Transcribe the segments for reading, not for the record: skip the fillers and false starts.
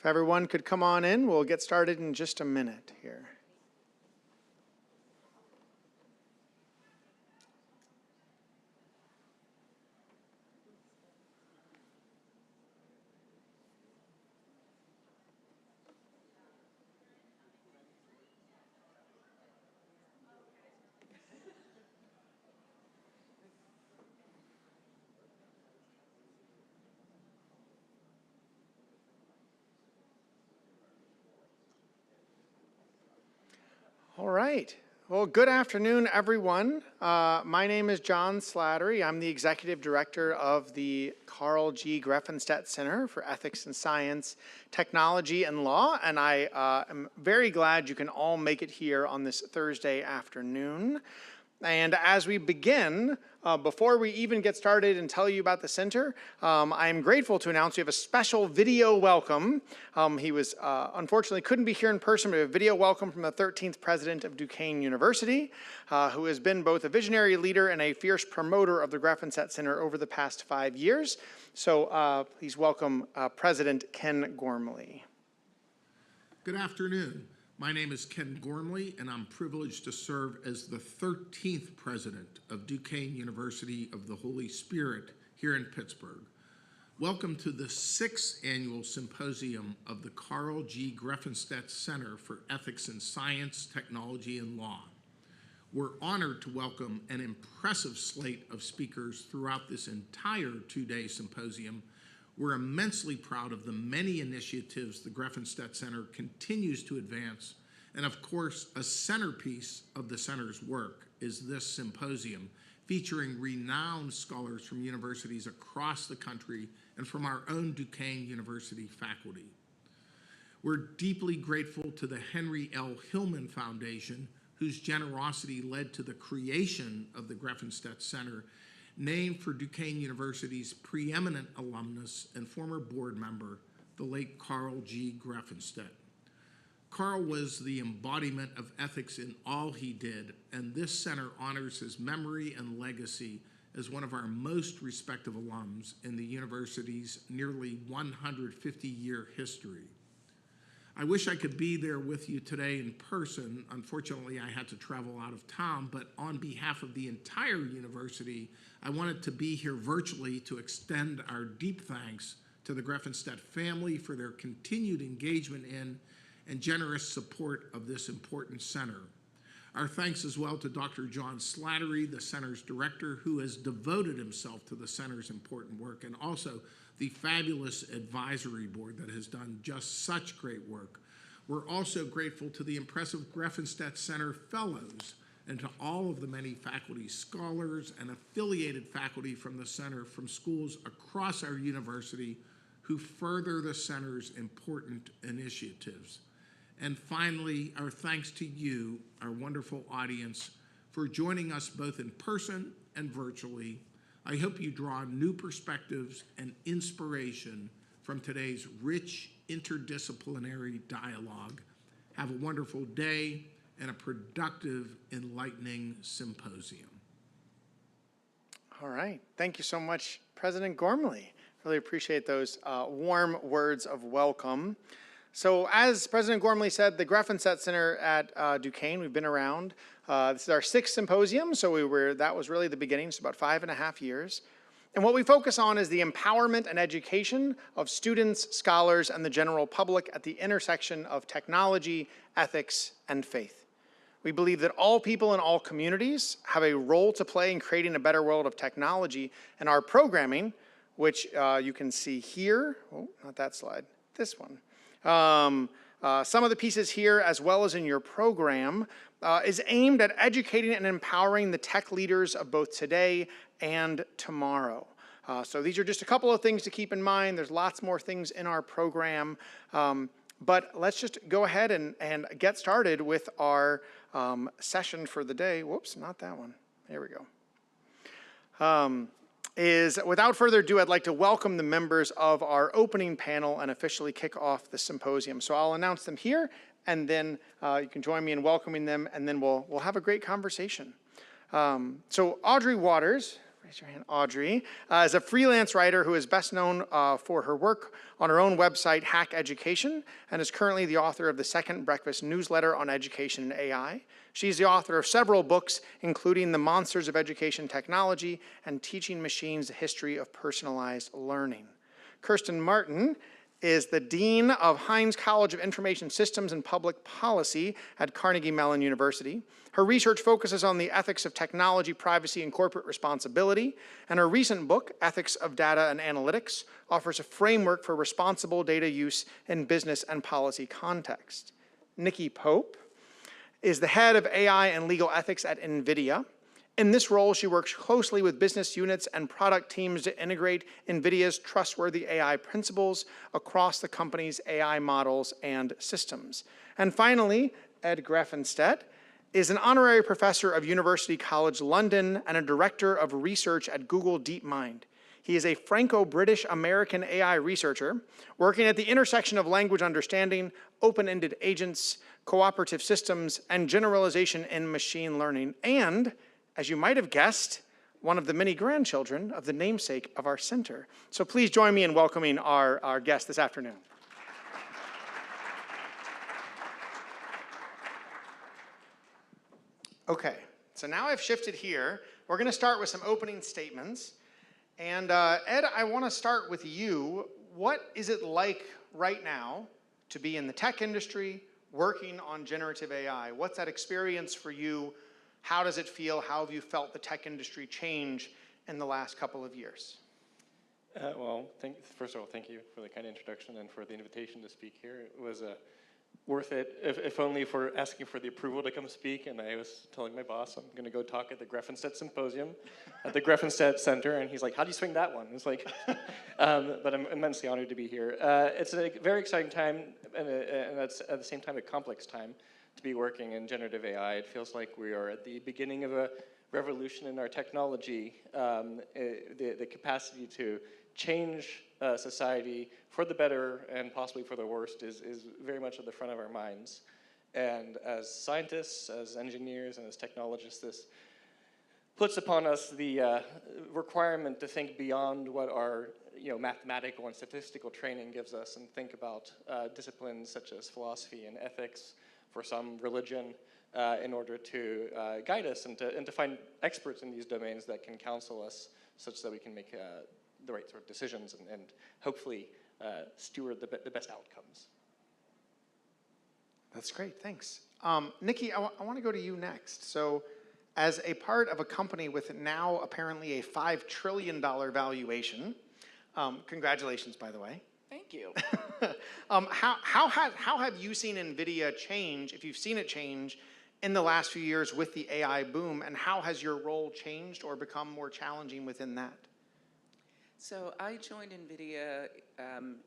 If everyone could come on in, we'll get started in just a minute here. All right. Well, good afternoon, everyone. My name is John Slattery. I'm the Executive Director of the Carl G. Grefenstette Center for Ethics and Science, Technology and Law, and I am very glad you can all make it here on this Thursday afternoon. And as we begin, before we even get started and tell you about the center, I'm grateful to announce we have a special video welcome. He was unfortunately couldn't be here in person, but a video welcome from the 13th president of Duquesne University, who has been both a visionary leader and a fierce promoter of the Grefenstette Center over the past 5 years. So please welcome President Ken Gormley. Good afternoon. My name is Ken Gormley, and I'm privileged to serve as the 13th president of Duquesne University of the Holy Spirit here in Pittsburgh. Welcome to the 6th annual Symposium of the Carl G. Grefenstette Center for Ethics in Science, Technology, and Law. We're honored to welcome an impressive slate of speakers throughout this entire two-day symposium. We're immensely proud of the many initiatives the Grefenstette Center continues to advance, and of course, a centerpiece of the center's work is this symposium, featuring renowned scholars from universities across the country and from our own Duquesne University faculty. We're deeply grateful to the Henry L. Hillman Foundation, whose generosity led to the creation of the Grefenstette Center, named for Duquesne University's preeminent alumnus and former board member, the late Carl G. Grefenstette. Carl was the embodiment of ethics in all he did, and this center honors his memory and legacy as one of our most respected alums in the university's nearly 150-year history. I wish I could be there with you today in person. Unfortunately, I had to travel out of town, but on behalf of the entire university, I wanted to be here virtually to extend our deep thanks to the Grefenstette family for their continued engagement in and generous support of this important center. Our thanks as well to Dr. John Slattery, the center's director, who has devoted himself to the center's important work, and also the fabulous advisory board that has done just such great work. We're also grateful to the impressive Grefenstette Center Fellows and to all of the many faculty scholars and affiliated faculty from the center from schools across our university who further the center's important initiatives. And finally, our thanks to you, our wonderful audience, for joining us both in person and virtually. I hope you draw new perspectives and inspiration from today's rich interdisciplinary dialogue. Have a wonderful day and a productive, enlightening symposium. All right. Thank you so much, President Gormley. Really appreciate those warm words of welcome. So as President Gormley said, the Grefenstette Center at Duquesne, we've been around. This is our 6th symposium, so that was really the beginning, so about 5.5 years. And what we focus on is the empowerment and education of students, scholars, and the general public at the intersection of technology, ethics, and faith. We believe that all people in all communities have a role to play in creating a better world of technology, and our programming, which you can see here, oh, not that slide, this one. Some of the pieces here, as well as in your program, is aimed at educating and empowering the tech leaders of both today and tomorrow. So these are just a couple of things to keep in mind. There's lots more things in our program, but let's just go ahead and get started with our session for the day. Whoops, not that one. There we go. Without further ado, I'd like to welcome the members of our opening panel and officially kick off the symposium. So I'll announce them here, and then you can join me in welcoming them, and then we'll have a great conversation. So Audrey Waters, raise your hand. Audrey is a freelance writer who is best known for her work on her own website, Hack Education, and is currently the author of the Second Breakfast newsletter on education and AI. She's the author of several books, including The Monsters of Education Technology and Teaching Machines: The History of Personalized Learning. Kirsten Martin is the Dean of Heinz College of Information Systems and Public Policy at Carnegie Mellon University. Her research focuses on the ethics of technology, privacy, and corporate responsibility, and her recent book, Ethics of Data and Analytics, offers a framework for responsible data use in business and policy context. Nikki Pope is the head of AI and legal ethics at NVIDIA. In this role, she works closely with business units and product teams to integrate NVIDIA's trustworthy AI principles across the company's AI models and systems. And finally, Ed Grefenstette is an honorary professor of University College London and a director of research at Google Deepmind. He is a Franco-British-American AI researcher working at the intersection of language understanding, open-ended agents, cooperative systems, and generalization in machine learning, and, as you might have guessed, one of the many grandchildren of the namesake of our center. So please join me in welcoming our guest this afternoon. Okay, so now I've shifted here. We're going to start with some opening statements. And Ed, I want to start with you. What is it like right now to be in the tech industry working on generative AI? What's that experience for you? How does it feel? How have you felt the tech industry change in the last couple of years? Well, first of all, thank you for the kind introduction and for the invitation to speak here. It was worth it, if only for asking for the approval to come speak. And I was telling my boss I'm going to go talk at the Grefenstette Symposium at the Grefenstette Center. And he's like, how do you swing that one? It's like, but I'm immensely honored to be here. It's a very exciting time, and it's at the same time a complex time to be working in generative AI. It feels like we are at the beginning of a revolution in our technology. The capacity to change society for the better and possibly for the worst is very much at the front of our minds. And as scientists, as engineers, and as technologists, this puts upon us the requirement to think beyond what our mathematical and statistical training gives us, and think about disciplines such as philosophy and ethics, for some religion, in order to guide us and to find experts in these domains that can counsel us such that we can make the right sort of decisions and hopefully steward the best outcomes. That's great, thanks. Nikki, I want to go to you next. So as a part of a company with now apparently a $5 trillion valuation, congratulations, by the way. Thank you. How have you seen NVIDIA change, if you've seen it change, in the last few years with the AI boom, and how has your role changed or become more challenging within that? So I joined NVIDIA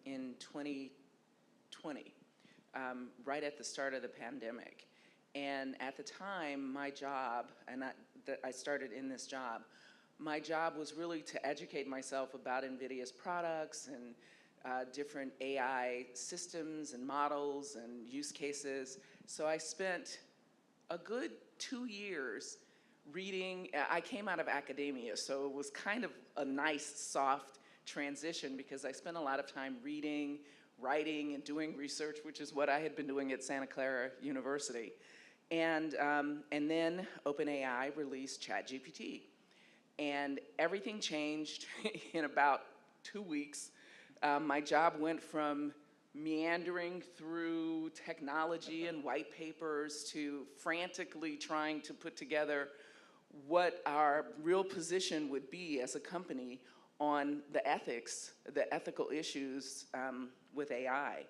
in 2020, right at the start of the pandemic. And at the time, my job, and I started in this job, my job was really to educate myself about NVIDIA's products and different AI systems and models and use cases. So I spent a good 2 years reading. I came out of academia, so it was kind of a nice, soft transition because I spent a lot of time reading, writing, and doing research, which is what I had been doing at Santa Clara University. And then OpenAI released ChatGPT. And everything changed in about 2 weeks. My job went from meandering through technology and white papers to frantically trying to put together what our real position would be as a company on the ethics, the ethical issues with AI.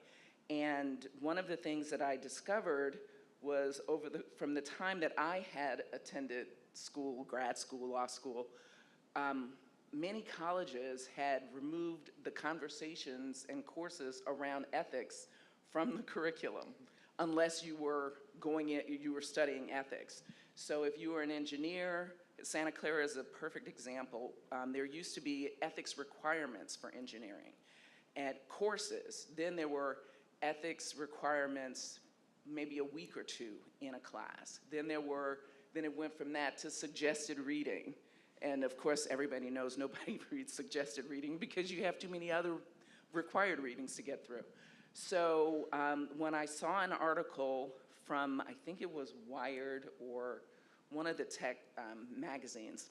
And one of the things that I discovered was from the time that I had attended school, grad school, law school, many colleges had removed the conversations and courses around ethics from the curriculum, unless you were studying ethics. So if you were an engineer, Santa Clara is a perfect example. There used to be ethics requirements for engineering at courses. Then there were ethics requirements maybe a week or two in a class. Then it went from that to suggested reading. And of course, everybody knows nobody reads suggested reading because you have too many other required readings to get through. So when I saw an article from, I think it was Wired or one of the tech magazines,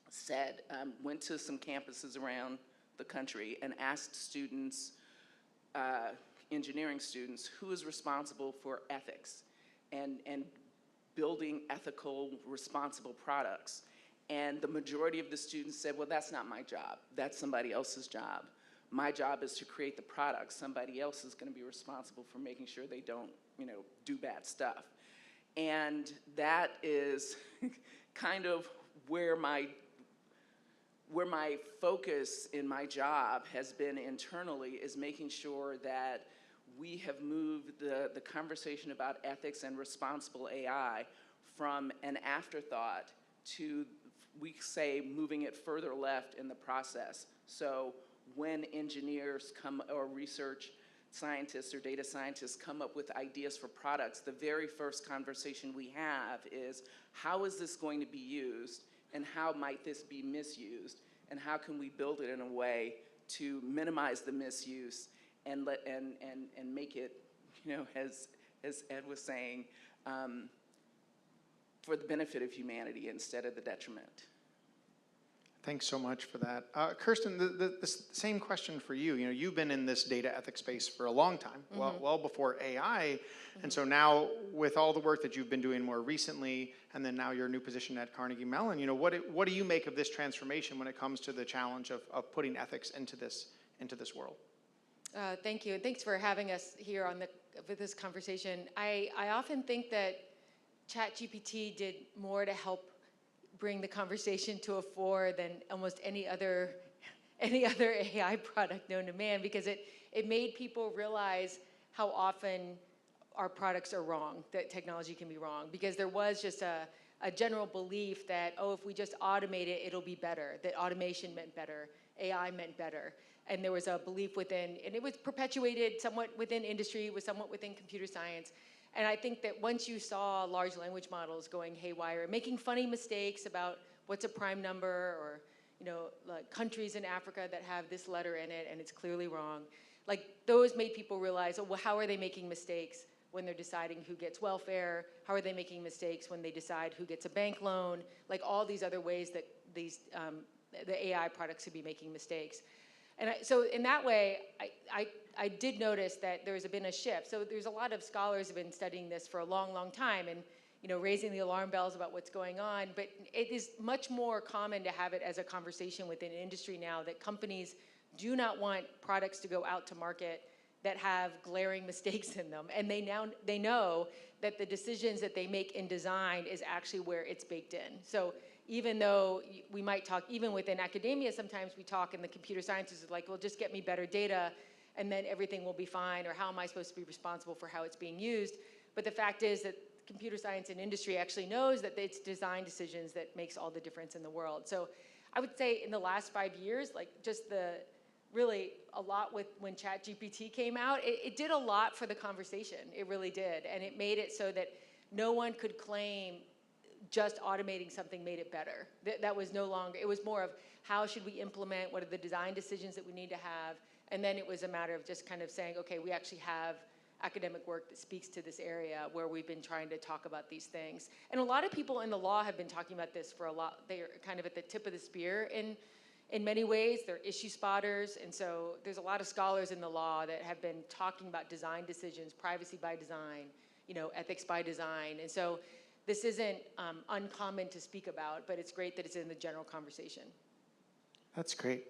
said, went to some campuses around the country and asked students, engineering students, who is responsible for ethics and building ethical, responsible products. And the majority of the students said, well, that's not my job. That's somebody else's job. My job is to create the product. Somebody else is going to be responsible for making sure they don't, do bad stuff. And that is kind of where my focus in my job has been internally, is making sure that we have moved the conversation about ethics and responsible AI from an afterthought to, we say, moving it further left in the process. So when engineers come, or research scientists or data scientists come up with ideas for products, the very first conversation we have is, how is this going to be used, and how might this be misused, and how can we build it in a way to minimize the misuse and make it, as Ed was saying, for the benefit of humanity instead of the detriment. Thanks so much for that. Kirsten, the same question for you. You've been in this data ethics space for a long time, well before AI. And so now, with all the work that you've been doing more recently, and then now your new position at Carnegie Mellon, what do you make of this transformation when it comes to the challenge of putting ethics into this world? Thank you, and thanks for having us here with this conversation. I often think that ChatGPT did more to help bring the conversation to a fore than almost any other AI product known to man, because it made people realize how often our products are wrong, that technology can be wrong, because there was just a general belief that, if we just automate it, it'll be better, that automation meant better, AI meant better. And there was a belief within, and it was perpetuated somewhat within industry, it was somewhat within computer science. And I think that once you saw large language models going haywire, making funny mistakes about what's a prime number, or like countries in Africa that have this letter in it and it's clearly wrong, like those made people realize, well, how are they making mistakes when they're deciding who gets welfare? How are they making mistakes when they decide who gets a bank loan? Like all these other ways that the AI products could be making mistakes. And so in that way, I did notice that there's been a shift. So there's a lot of scholars have been studying this for a long, long time, and raising the alarm bells about what's going on. But it is much more common to have it as a conversation within industry now, that companies do not want products to go out to market that have glaring mistakes in them. And they know that the decisions that they make in design is actually where it's baked in. So even though we might talk, even within academia, sometimes we talk in the computer sciences like, well, just get me better data and then everything will be fine, or how am I supposed to be responsible for how it's being used? But the fact is that computer science and industry actually knows that it's design decisions that makes all the difference in the world. So I would say in the last 5 years, like just really a lot with when ChatGPT came out, it did a lot for the conversation. It really did. And it made it so that no one could claim just automating something made it better. That was no longer, it was more of how should we implement, what are the design decisions that we need to have, and then it was a matter of just kind of saying, okay, we actually have academic work that speaks to this area where we've been trying to talk about these things. And a lot of people in the law have been talking about this for a lot. They're kind of at the tip of the spear in many ways. They're issue spotters, and so there's a lot of scholars in the law that have been talking about design decisions, privacy by design, ethics by design. And so this isn't uncommon to speak about, but it's great that it's in the general conversation. That's great.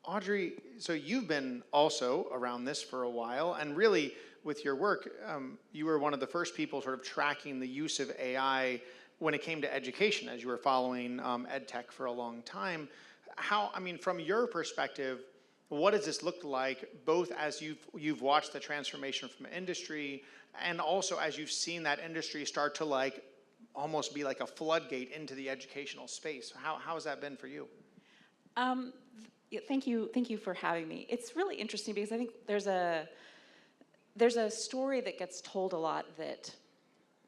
Audrey, so you've been also around this for a while, and really with your work, you were one of the first people sort of tracking the use of AI when it came to education, as you were following ed tech for a long time. From your perspective, what does this look like, both as you've watched the transformation from industry, and also as you've seen that industry start to almost be like a floodgate into the educational space? How has that been for you? Thank you for having me. It's really interesting because I think there's a story that gets told a lot that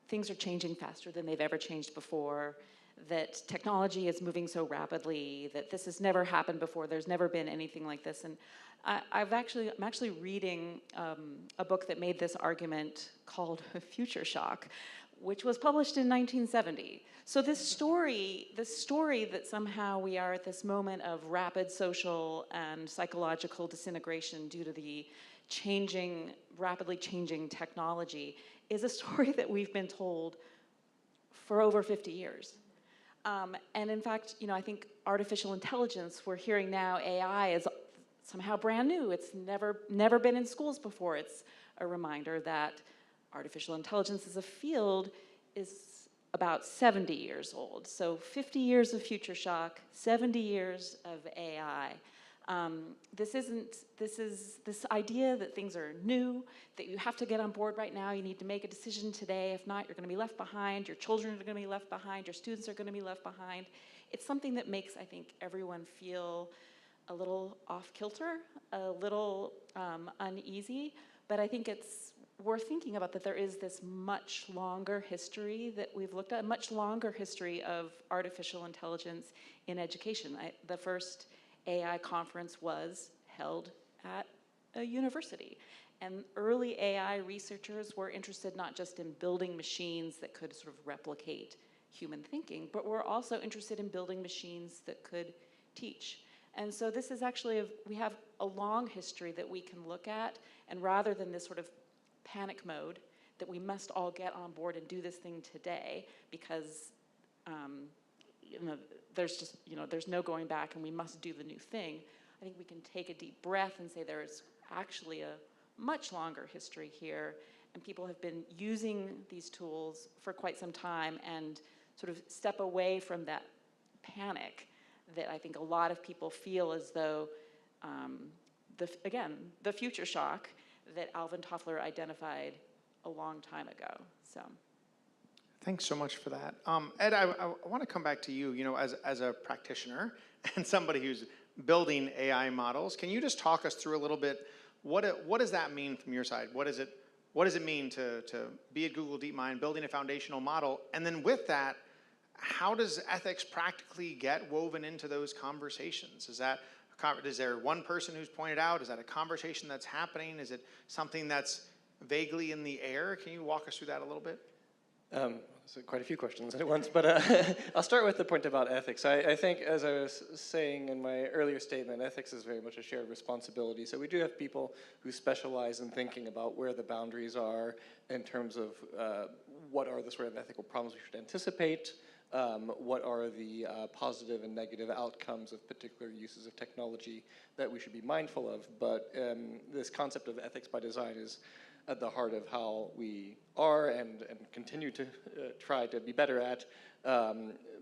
things are changing faster than they've ever changed before, that technology is moving so rapidly, that this has never happened before, there's never been anything like this. And I'm actually reading a book that made this argument called Future Shock, which was published in 1970. So this story that somehow we are at this moment of rapid social and psychological disintegration due to the rapidly changing technology is a story that we've been told for over 50 years. And in fact, I think artificial intelligence, we're hearing now AI is somehow brand new. It's never been in schools before. It's a reminder that artificial intelligence as a field is about 70 years old. So 50 years of future shock, 70 years of AI. This idea that things are new, that you have to get on board right now, you need to make a decision today, if not, you're gonna be left behind, your children are gonna be left behind, your students are gonna be left behind. It's something that makes, I think, everyone feel a little off kilter, a little uneasy, but I think it's worth thinking about that there is this much longer history that we've looked at, a much longer history of artificial intelligence in education. The first AI conference was held at a university. And early AI researchers were interested not just in building machines that could sort of replicate human thinking, but were also interested in building machines that could teach. And so this is actually, we have a long history that we can look at, and rather than this sort of panic mode that we must all get on board and do this thing today because there's no going back and we must do the new thing, I think we can take a deep breath and say there is actually a much longer history here, and people have been using these tools for quite some time and sort of step away from that panic that I think a lot of people feel as though, the future shock that Alvin Toffler identified a long time ago. So, Thanks so much for that. Ed, I want to come back to you, as a practitioner and somebody who's building AI models. Can you just talk us through a little bit, what does that mean from your side? What does it mean to be at Google DeepMind, building a foundational model? And then with that, how does ethics practically get woven into those conversations? Is there one person who's pointed out? Is that a conversation that's happening? Is it something that's vaguely in the air? Can you walk us through that a little bit? So quite a few questions at once, but I'll start with the point about ethics. I think, as I was saying in my earlier statement, ethics is very much a shared responsibility. So we do have people who specialize in thinking about where the boundaries are in terms of what are the sort of ethical problems we should anticipate, what are the positive and negative outcomes of particular uses of technology that we should be mindful of. But this concept of ethics by design is at the heart of how we are and continue to try to be better at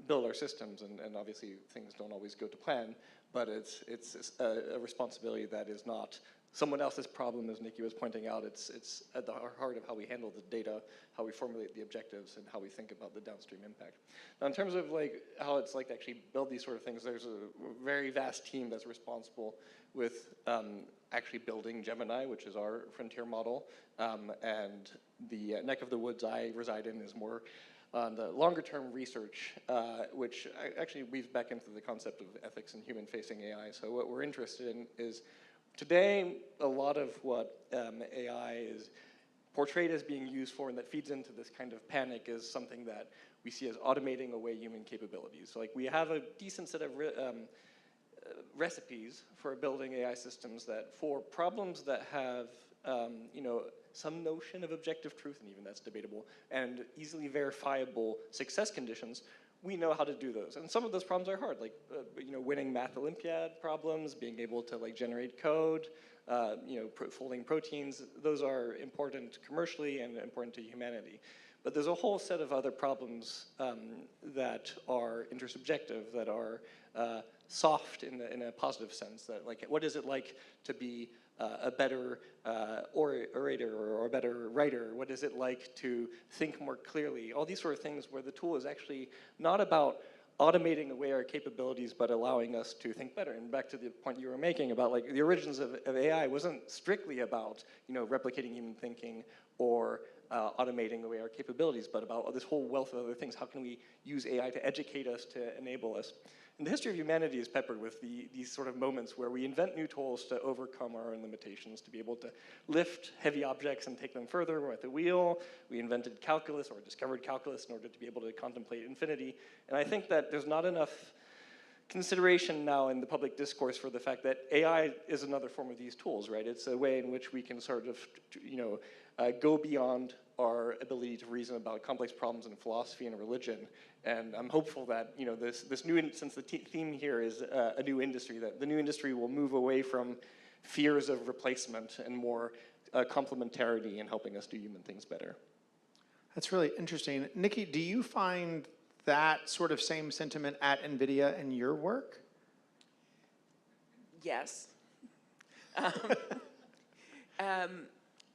build our systems. And obviously things don't always go to plan, but it's a responsibility that is not someone else's problem, as Nikki was pointing out. It's at the heart of how we handle the data, how we formulate the objectives, and how we think about the downstream impact. Now, in terms of how it's like to actually build these sort of things, there's a very vast team that's responsible with actually building Gemini, which is our frontier model, and the neck of the woods I reside in is more on the longer-term research, which actually weaves back into the concept of ethics and human-facing AI. So what we're interested in is, today, a lot of what AI is portrayed as being used for and that feeds into this kind of panic is something that we see as automating away human capabilities. So we have a decent set of recipes for building AI systems that for problems that have some notion of objective truth, and even that's debatable, and easily verifiable success conditions, we know how to do those. And some of those problems are hard, winning math Olympiad problems, being able to generate code, folding proteins. Those are important commercially and important to humanity. But there's a whole set of other problems that are intersubjective, that are soft in a positive sense. That what is it like to be a better orator or a better writer? What is it like to think more clearly? All these sort of things where the tool is actually not about automating away our capabilities, but allowing us to think better. And back to the point you were making about like the origins of AI wasn't strictly about, replicating human thinking or automating away our capabilities, but about this whole wealth of other things. How can we use AI to educate us, to enable us? And the history of humanity is peppered with these sort of moments where we invent new tools to overcome our own limitations, to be able to lift heavy objects and take them further. We're at the wheel. We invented calculus, or discovered calculus, in order to be able to contemplate infinity. And I think that there's not enough consideration now in the public discourse for the fact that AI is another form of these tools, right? It's a way in which we can sort of, go beyond our ability to reason about complex problems in philosophy and religion. And I'm hopeful that, this new, since the theme here is a new industry, that the new industry will move away from fears of replacement and more complementarity in helping us do human things better. That's really interesting. Nikki, do you find that sort of same sentiment at NVIDIA in your work? Yes.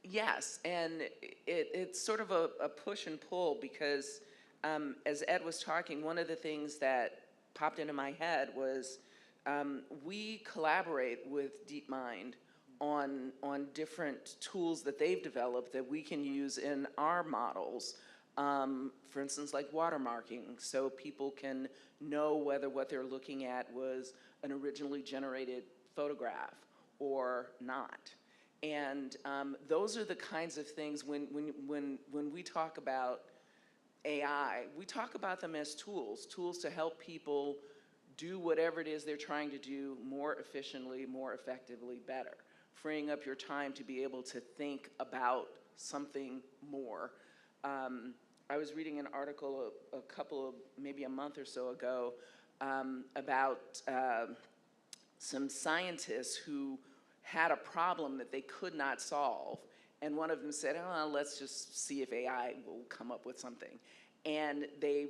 Yes, and it's sort of a push and pull because as Ed was talking, one of the things that popped into my head was we collaborate with Deepmind on different tools that they've developed that we can use in our models. For instance, like watermarking, so people can know whether what they're looking at was an originally generated photograph or not. And those are the kinds of things when we talk about AI, we talk about them as tools to help people do whatever it is they're trying to do more efficiently, more effectively, better, freeing up your time to be able to think about something more. I was reading an article maybe a month or so ago about some scientists who had a problem that they could not solve. And one of them said, let's just see if AI will come up with something. And they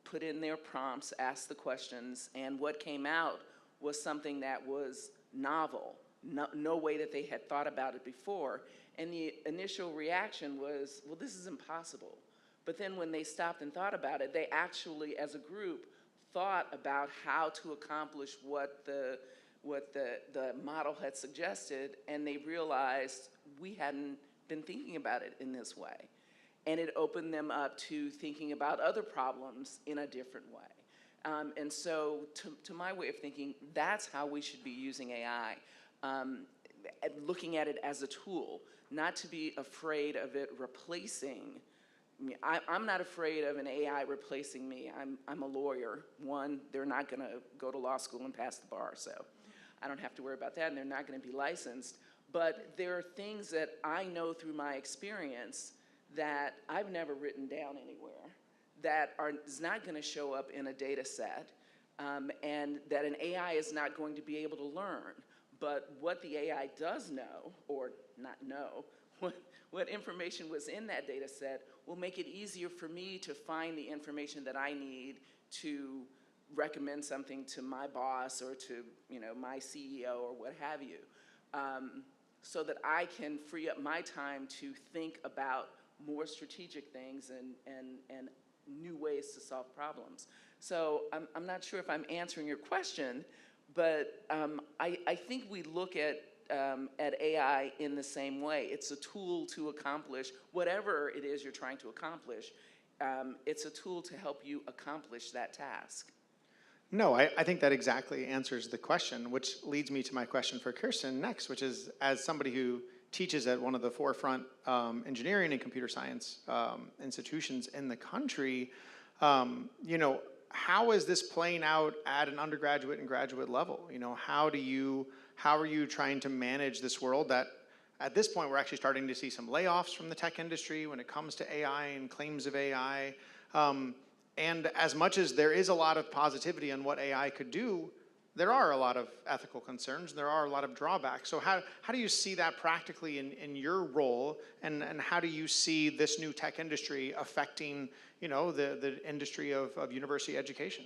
put in their prompts, asked the questions, and what came out was something that was novel, no way that they had thought about it before. And the initial reaction was, well, this is impossible. But then when they stopped and thought about it, they actually, as a group, thought about how to accomplish what the model had suggested, and they realized we hadn't been thinking about it in this way. And it opened them up to thinking about other problems in a different way. And so to my way of thinking, that's how we should be using AI, looking at it as a tool, not to be afraid of it replacing. I mean, I'm not afraid of an AI replacing me. I'm a lawyer. One, they're not going to go to law school and pass the bar, so I don't have to worry about that, and they're not going to be licensed. But there are things that I know through my experience that I've never written down anywhere, that is not going to show up in a data set, and that an AI is not going to be able to learn. But what the AI does know, or not know, what information was in that data set will make it easier for me to find the information that I need to recommend something to my boss or to my CEO or what have you, so that I can free up my time to think about more strategic things and new ways to solve problems. So I'm not sure if I'm answering your question, but I think we look at AI in the same way. It's a tool to accomplish whatever it is you're trying to accomplish. It's a tool to help you accomplish that task. No, I think that exactly answers the question, which leads me to my question for Kirsten next, which is, as somebody who teaches at one of the forefront engineering and computer science institutions in the country, how is this playing out at an undergraduate and graduate level? How are you trying to manage this world that, at this point, we're actually starting to see some layoffs from the tech industry when it comes to AI and claims of AI. And as much as there is a lot of positivity on what AI could do, there are a lot of ethical concerns. There are a lot of drawbacks. So how do you see that practically in your role, and how do you see this new tech industry affecting the industry of university education?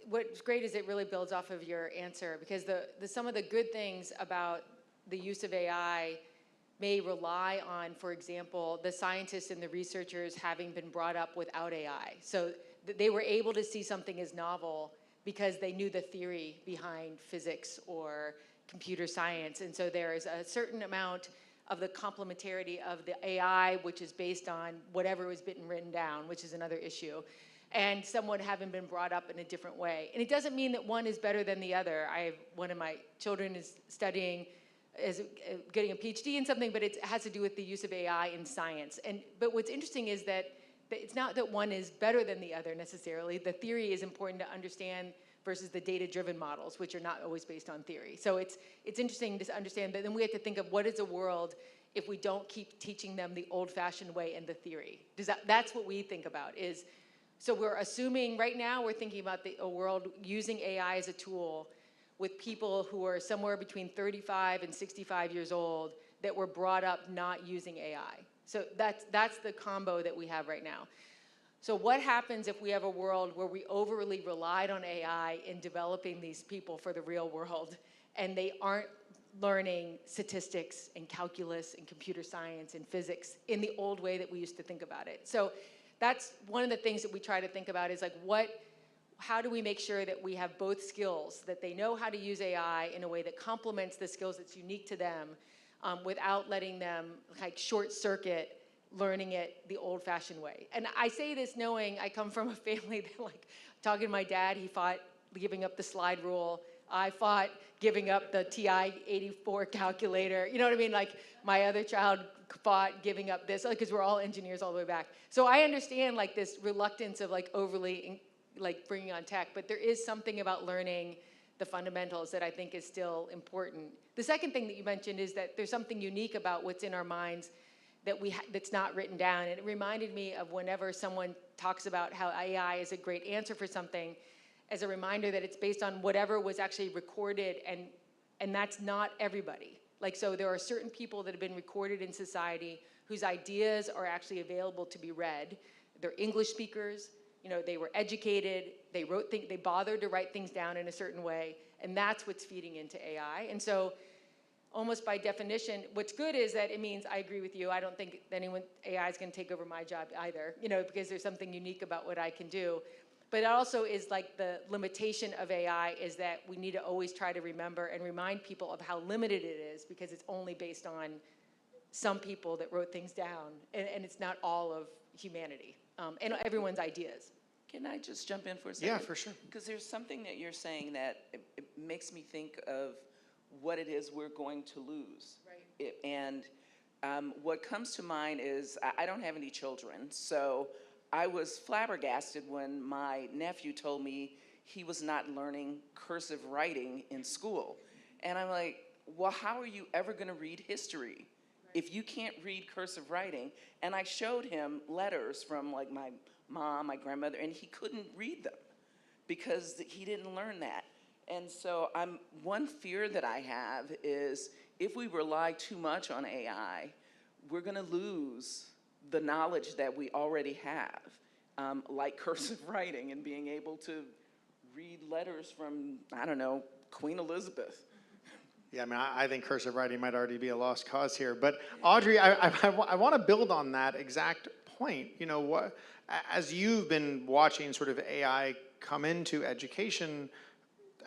What's great is it really builds off of your answer, because some of the good things about the use of AI may rely on, for example, the scientists and the researchers having been brought up without AI. So they were able to see something as novel because they knew the theory behind physics or computer science. And so there is a certain amount of the complementarity of the AI, which is based on whatever was written down, which is another issue, and someone having been brought up in a different way. And it doesn't mean that one is better than the other. One of my children is studying, getting a PhD in something, but it has to do with the use of AI in science. But what's interesting is that it's not that one is better than the other necessarily. The theory is important to understand versus the data-driven models, which are not always based on theory. So it's interesting to understand that then we have to think of what is a world if we don't keep teaching them the old-fashioned way and the theory. That's what we think about is, so we're assuming right now we're thinking about a world using AI as a tool with people who are somewhere between 35 and 65 years old that were brought up not using AI. So that's the combo that we have right now. So what happens if we have a world where we overly relied on AI in developing these people for the real world and they aren't learning statistics and calculus and computer science and physics in the old way that we used to think about it? So that's one of the things that we try to think about is like how do we make sure that we have both skills, that they know how to use AI in a way that complements the skills that's unique to them without letting them like short circuit learning it the old-fashioned way. And I say this knowing I come from a family that, like, talking to my dad, he fought giving up the slide rule. I fought giving up the TI-84 calculator. You know what I mean? Like, my other child fought giving up this, because we're all engineers all the way back. So I understand, like, this reluctance of, like, overly, like, bringing on tech, but there is something about learning the fundamentals that I think is still important. The second thing that you mentioned is that there's something unique about what's in our minds that's not written down. And it reminded me of whenever someone talks about how AI is a great answer for something, as a reminder that it's based on whatever was actually recorded, and that's not everybody. Like, so there are certain people that have been recorded in society whose ideas are actually available to be read. They're English speakers, you know, they were educated, they wrote things, they bothered to write things down in a certain way, and that's what's feeding into AI. And so, almost by definition, what's good is that it means I agree with you. I don't think AI is going to take over my job either, you know, because there's something unique about what I can do. But it also is like the limitation of AI is that we need to always try to remember and remind people of how limited it is because it's only based on some people that wrote things down, and it's not all of humanity and everyone's ideas. Can I just jump in for a second? Yeah, for sure. Because there's something that you're saying that it makes me think of what it is we're going to lose. Right. And what comes to mind is, I don't have any children, so I was flabbergasted when my nephew told me he was not learning cursive writing in school. And I'm like, well, how are you ever going to read history if you can't read cursive writing? And I showed him letters from, like, my mom, my grandmother, and he couldn't read them because he didn't learn that. And so one fear that I have is if we rely too much on AI, we're going to lose the knowledge that we already have, like cursive writing and being able to read letters from, I don't know, Queen Elizabeth. Yeah, I mean, I think cursive writing might already be a lost cause here. But Audrey, I want to build on that exact point. You know, as you've been watching sort of AI come into education,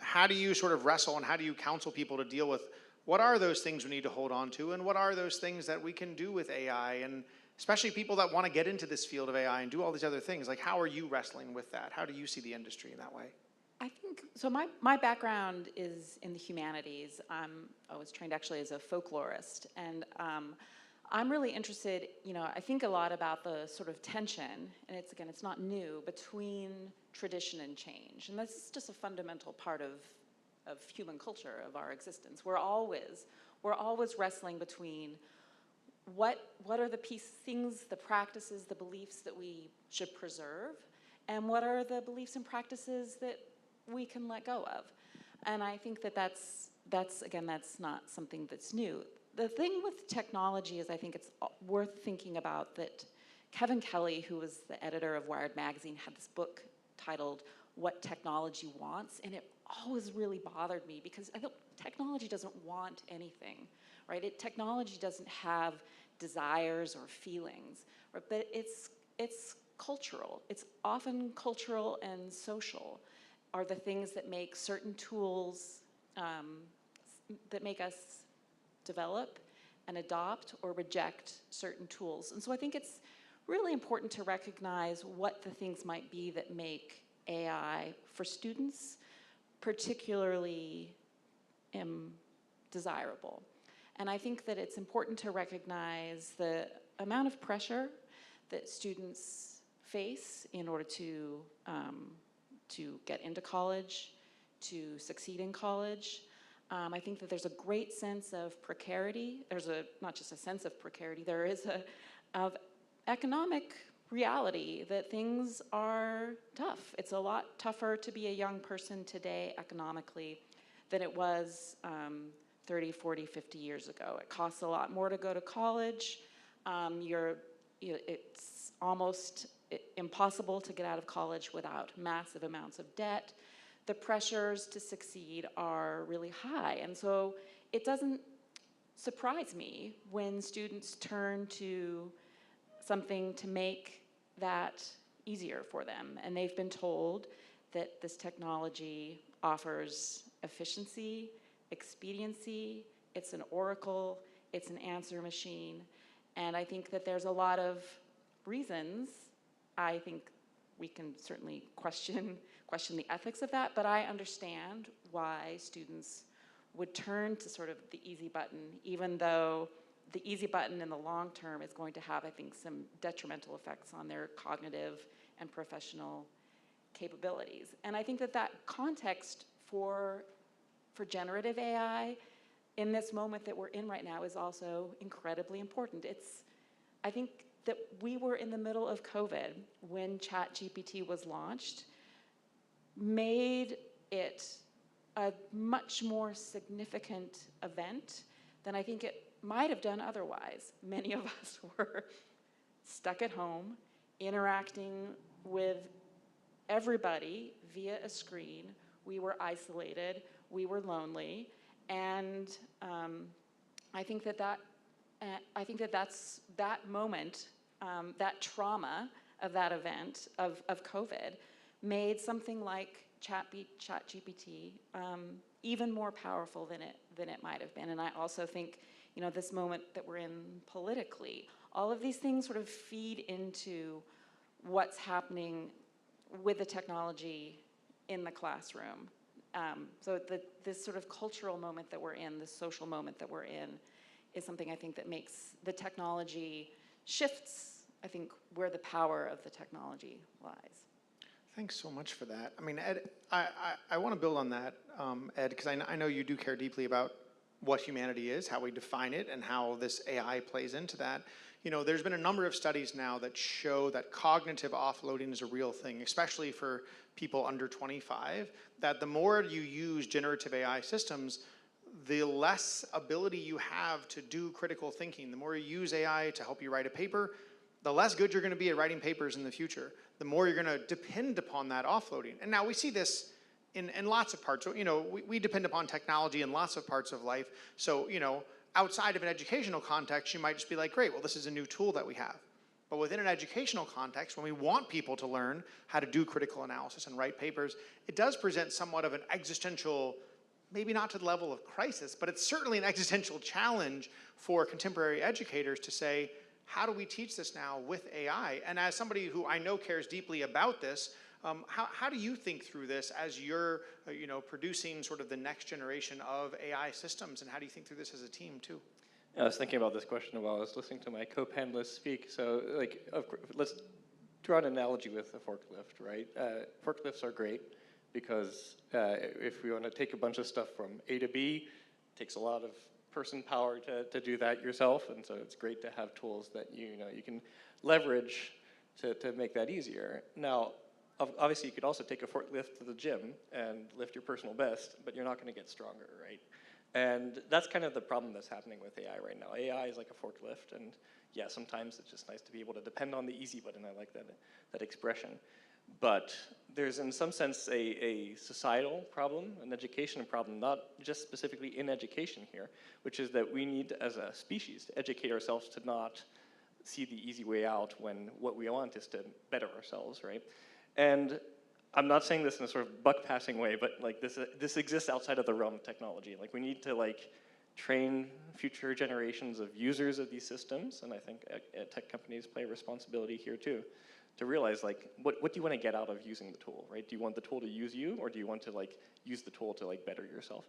how do you sort of wrestle and how do you counsel people to deal with what are those things we need to hold on to and what are those things that we can do with AI, and especially people that want to get into this field of AI and do all these other things? Like, how are you wrestling with that? How do you see the industry in that way? I think, so my background is in the humanities. I was trained actually as a folklorist, and I'm really interested, you know, I think a lot about the sort of tension, and it's not new, between tradition and change. And that's just a fundamental part of human culture, of our existence. We're always wrestling between what are the things, the practices, the beliefs that we should preserve, and what are the beliefs and practices that we can let go of. And I think that's not something that's new. The thing with technology is I think it's worth thinking about that Kevin Kelly, who was the editor of Wired magazine, had this book titled What Technology Wants, and it always really bothered me because I thought technology doesn't want anything, right? Technology doesn't have desires or feelings, right? But it's cultural. It's often cultural and social are the things that make certain tools, that make us develop and adopt or reject certain tools. And so I think it's really important to recognize what the things might be that make AI for students particularly desirable. And I think that it's important to recognize the amount of pressure that students face in order to get into college, to succeed in college. I think that there's a great sense of precarity. There's not just a sense of precarity, there is of economic reality that things are tough. It's a lot tougher to be a young person today economically than it was 30, 40, 50 years ago. It costs a lot more to go to college. It's almost impossible to get out of college without massive amounts of debt. The pressures to succeed are really high. And so it doesn't surprise me when students turn to something to make that easier for them. And they've been told that this technology offers efficiency, expediency, it's an oracle, it's an answer machine. And I think that there's a lot of reasons. I think we can certainly question the ethics of that, but I understand why students would turn to sort of the easy button, even though the easy button in the long term is going to have, I think, some detrimental effects on their cognitive and professional capabilities. And I think that that context for generative AI in this moment that we're in right now is also incredibly important. I think that we were in the middle of COVID when ChatGPT was launched, made it a much more significant event than I think it might have done otherwise. Many of us were stuck at home, interacting with everybody via a screen. We were isolated, we were lonely, and I think that that's that moment, that trauma of that event of COVID made something like ChatGPT even more powerful than it might have been. And I also think, this moment that we're in politically, all of these things sort of feed into what's happening with the technology in the classroom. So this sort of cultural moment that we're in, this social moment that we're in, is something I think that makes the technology shifts, I think, where the power of the technology lies. Thanks so much for that. I mean, Ed, I want to build on that, Ed, because I know you do care deeply about what humanity is, how we define it, and how this AI plays into that. There's been a number of studies now that show that cognitive offloading is a real thing, especially for people under 25, that the more you use generative AI systems, the less ability you have to do critical thinking. The more you use AI to help you write a paper, the less good you're going to be at writing papers in the future. The more you're going to depend upon that offloading. And now we see this in lots of parts. So, we depend upon technology in lots of parts of life. So, outside of an educational context, you might just be like, great, well, this is a new tool that we have. But within an educational context, when we want people to learn how to do critical analysis and write papers, it does present somewhat of an existential, maybe not to the level of crisis, but it's certainly an existential challenge for contemporary educators to say, how do we teach this now with AI? And as somebody who I know cares deeply about this, how do you think through this as you're producing sort of the next generation of AI systems, and how do you think through this as a team too? I was thinking about this question while I was listening to my co-panelists speak. So, let's draw an analogy with a forklift, right? Forklifts are great because if we want to take a bunch of stuff from A to B, it takes a lot of person power to do that yourself, and so it's great to have tools that you can leverage to make that easier. Now, obviously, you could also take a forklift to the gym and lift your personal best, but you're not going to get stronger, right? And that's kind of the problem that's happening with AI right now. AI is like a forklift, and yeah, sometimes it's just nice to be able to depend on the easy button. I like that expression. But there's, in some sense, a societal problem, an education problem, not just specifically in education here, which is that we need, as a species, to educate ourselves to not see the easy way out when what we want is to better ourselves, right? And I'm not saying this in a sort of buck passing way, but like this exists outside of the realm of technology. Like we need to like train future generations of users of these systems, and I think tech companies play a responsibility here too, to realize like what do you want to get out of using the tool, right? Do you want the tool to use you, or do you want to like use the tool to like better yourself?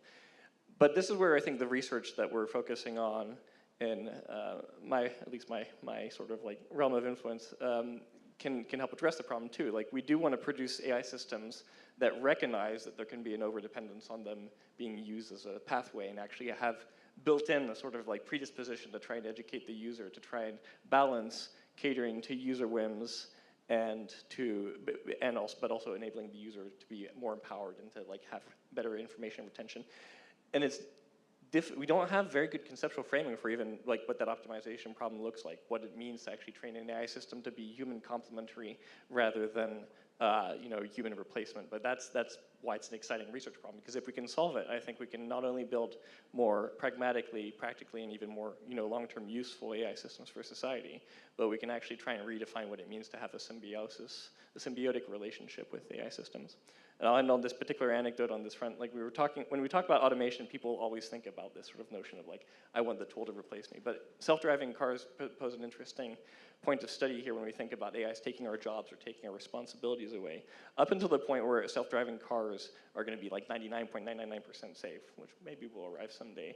But this is where I think the research that we're focusing on in at least my sort of like realm of influence can help address the problem too. Like we do want to produce AI systems that recognize that there can be an overdependence on them being used as a pathway, and actually have built in a sort of like predisposition to try and educate the user, to try and balance catering to user whims but also enabling the user to be more empowered and to like have better information retention. And it's we don't have very good conceptual framing for even like what that optimization problem looks like, what it means to actually train an AI system to be human complementary rather than human replacement. But that's why it's an exciting research problem, because if we can solve it, I think we can not only build more pragmatically, practically, and even more long-term useful AI systems for society, but we can actually try and redefine what it means to have a symbiotic relationship with AI systems. And I'll end on this particular anecdote on this front. Like when we talk about automation, people always think about this sort of notion of like, I want the tool to replace me. But self-driving cars pose an interesting point of study here when we think about AIs taking our jobs or taking our responsibilities away. Up until the point where self-driving cars are going to be like 99.999% safe, which maybe will arrive someday,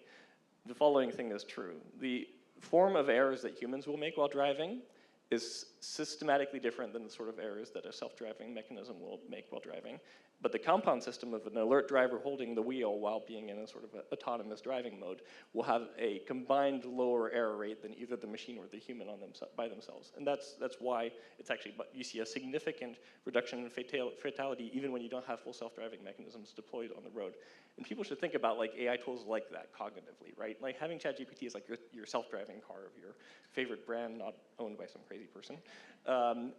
the following thing is true. The form of errors that humans will make while driving is systematically different than the sort of errors that a self-driving mechanism will make while driving. But the compound system of an alert driver holding the wheel while being in a sort of autonomous driving mode will have a combined lower error rate than either the machine or the human by themselves. And that's why it's actually, you see a significant reduction in fatality even when you don't have full self-driving mechanisms deployed on the road. And people should think about like AI tools like that cognitively, right? Like having ChatGPT is like your self-driving car of your favorite brand, not owned by some crazy person.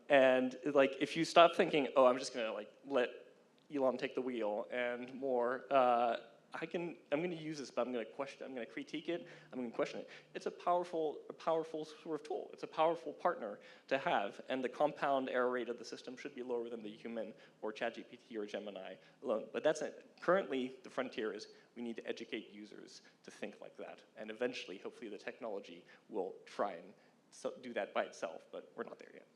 And like if you stop thinking, oh, I'm just gonna like let Elon take the wheel and more, I'm going to use this, but I'm going to critique it, I'm going to question it. It's a powerful sort of tool. It's a powerful partner to have, and the compound error rate of the system should be lower than the human or ChatGPT or Gemini alone. But that's it. Currently, the frontier is we need to educate users to think like that, and eventually, hopefully, the technology will try and do that by itself, but we're not there yet.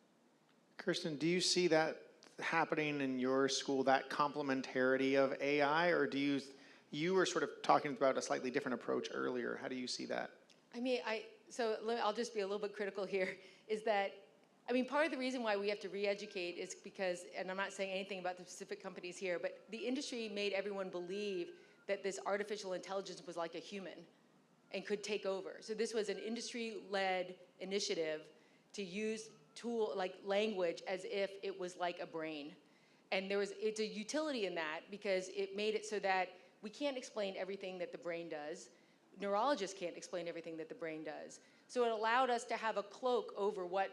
Kirsten, do you see that happening in your school, that complementarity of AI, or do you were sort of talking about a slightly different approach earlier. How do you see that? I mean, I'll just be a little bit critical here, is that, I mean, part of the reason why we have to re-educate is because, and I'm not saying anything about the specific companies here, but the industry made everyone believe that this artificial intelligence was like a human and could take over. So this was an industry-led initiative to use like language as if it was like a brain. And it's a utility in that because it made it so that we can't explain everything that the brain does. Neurologists can't explain everything that the brain does. So it allowed us to have a cloak over what,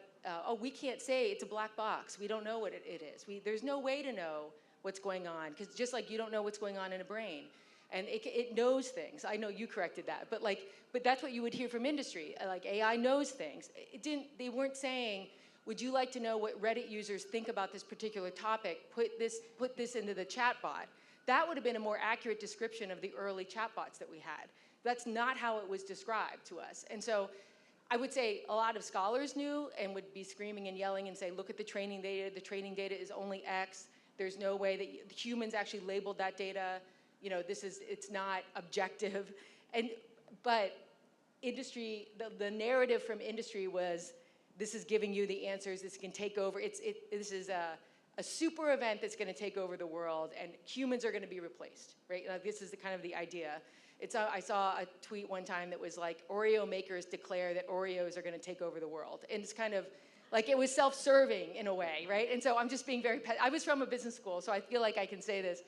we can't say it's a black box. We don't know what it is. There's no way to know what's going on, because just like you don't know what's going on in a brain. And it knows things. I know you corrected that, but that's what you would hear from industry. Like AI knows things. They weren't saying, would you like to know what Reddit users think about this particular topic? Put this into the chatbot. That would have been a more accurate description of the early chatbots that we had. That's not how it was described to us. And so I would say a lot of scholars knew and would be screaming and yelling and say, look at the training data. The training data is only X. There's no way that humans actually labeled that data. You know, it's not objective. But industry, the narrative from industry was, this is giving you the answers, this can take over. This is a super event that's gonna take over the world, and humans are gonna be replaced, right? Like, this is the idea. I saw a tweet one time that was like, Oreo makers declare that Oreos are gonna take over the world. And it's kind of, like, it was self-serving in a way, right? And so I'm just being I was from a business school, so I feel like I can say this,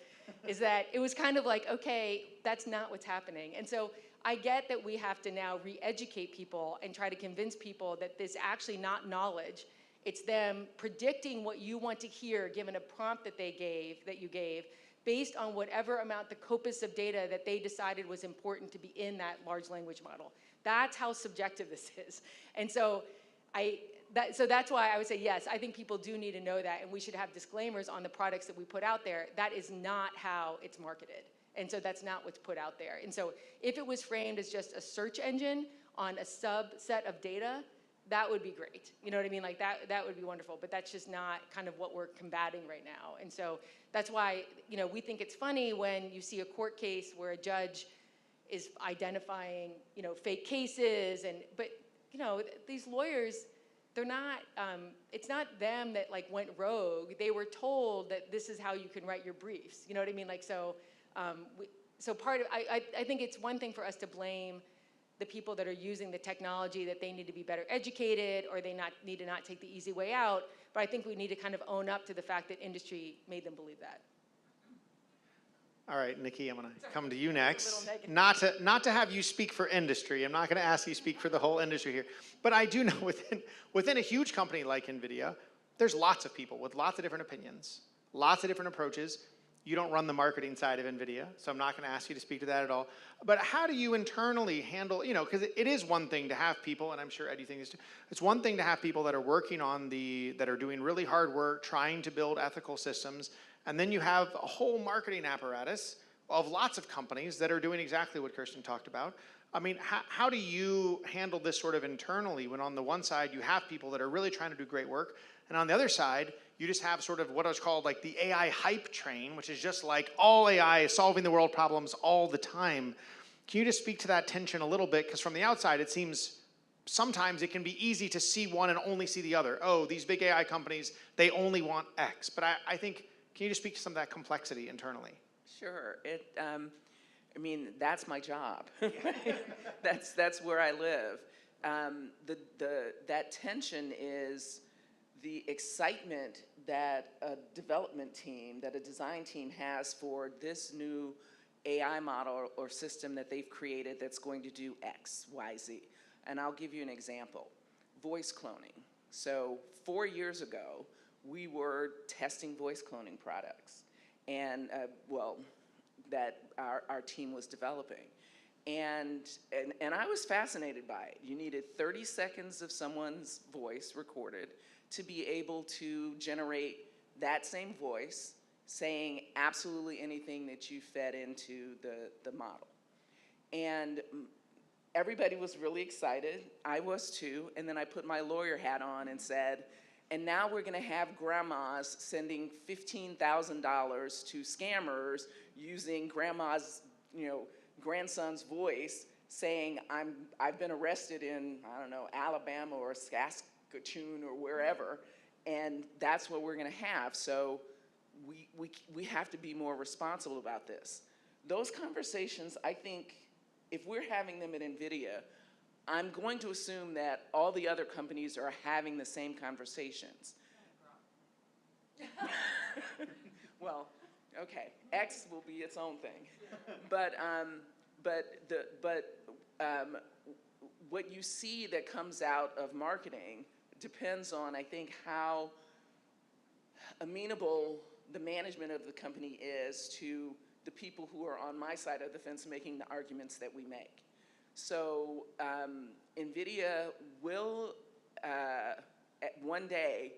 is that it was kind of like, okay, that's not what's happening. And so I get that we have to now re-educate people and try to convince people that this actually not knowledge, it's them predicting what you want to hear given a prompt that you gave, based on whatever amount, the corpus of data that they decided was important to be in that large language model. That's how subjective this is. And so so that's why I would say, yes, I think people do need to know that, and we should have disclaimers on the products that we put out there. That is not how it's marketed. And so that's not what's put out there. And so if it was framed as just a search engine on a subset of data, that would be great. You know what I mean? Like that would be wonderful, but that's just not kind of what we're combating right now. And so that's why, you know, we think it's funny when you see a court case where a judge is identifying, you know, fake cases, but you know, these lawyers, they're not, it's not them that like went rogue. They were told that this is how you can write your briefs. You know what I mean? Like, so, so part of, I think it's one thing for us to blame the people that are using the technology, that they need to be better educated, or they need to not take the easy way out. But I think we need to kind of own up to the fact that industry made them believe that. All right, Nikki, I'm going to come to you next. Not to have you speak for industry. I'm not going to ask you to speak for the whole industry here. But I do know within a huge company like NVIDIA, there's lots of people with lots of different opinions, lots of different approaches. You don't run the marketing side of NVIDIA, so I'm not going to ask you to speak to that at all. But how do you internally handle, you know, because it is one thing to have people, and I'm sure Eddie thinks this too, it's one thing to have people that are working on that are doing really hard work, trying to build ethical systems, and then you have a whole marketing apparatus of lots of companies that are doing exactly what Kirsten talked about. I mean, how do you handle this sort of internally when on the one side you have people that are really trying to do great work, and on the other side, you just have sort of what is called like the AI hype train, which is just like all AI is solving the world problems all the time. Can you just speak to that tension a little bit? Because from the outside, it seems sometimes it can be easy to see one and only see the other. Oh, these big AI companies, they only want X. But I think, can you just speak to some of that complexity internally? Sure. I mean, that's my job. That's where I live. That tension is the excitement that a development team, that a design team has for this new AI model or system that they've created that's going to do X, Y, Z. And I'll give you an example. Voice cloning. So 4 years ago, we were testing voice cloning products, and that our team was developing. And I was fascinated by it. You needed 30 seconds of someone's voice recorded to be able to generate that same voice saying absolutely anything that you fed into the model. And everybody was really excited. I was too. And then I put my lawyer hat on and said, and now we're going to have grandmas sending $15,000 to scammers using grandma's, grandson's voice saying, I've been arrested in, I don't know, Alabama or Saskatchewan or wherever, and that's what we're going to have. So we have to be more responsible about this. Those conversations, I think, if we're having them at NVIDIA, I'm going to assume that all the other companies are having the same conversations. Well, okay, X will be its own thing, but what you see that comes out of marketing depends on, I think, how amenable the management of the company is to the people who are on my side of the fence making the arguments that we make. So NVIDIA will one day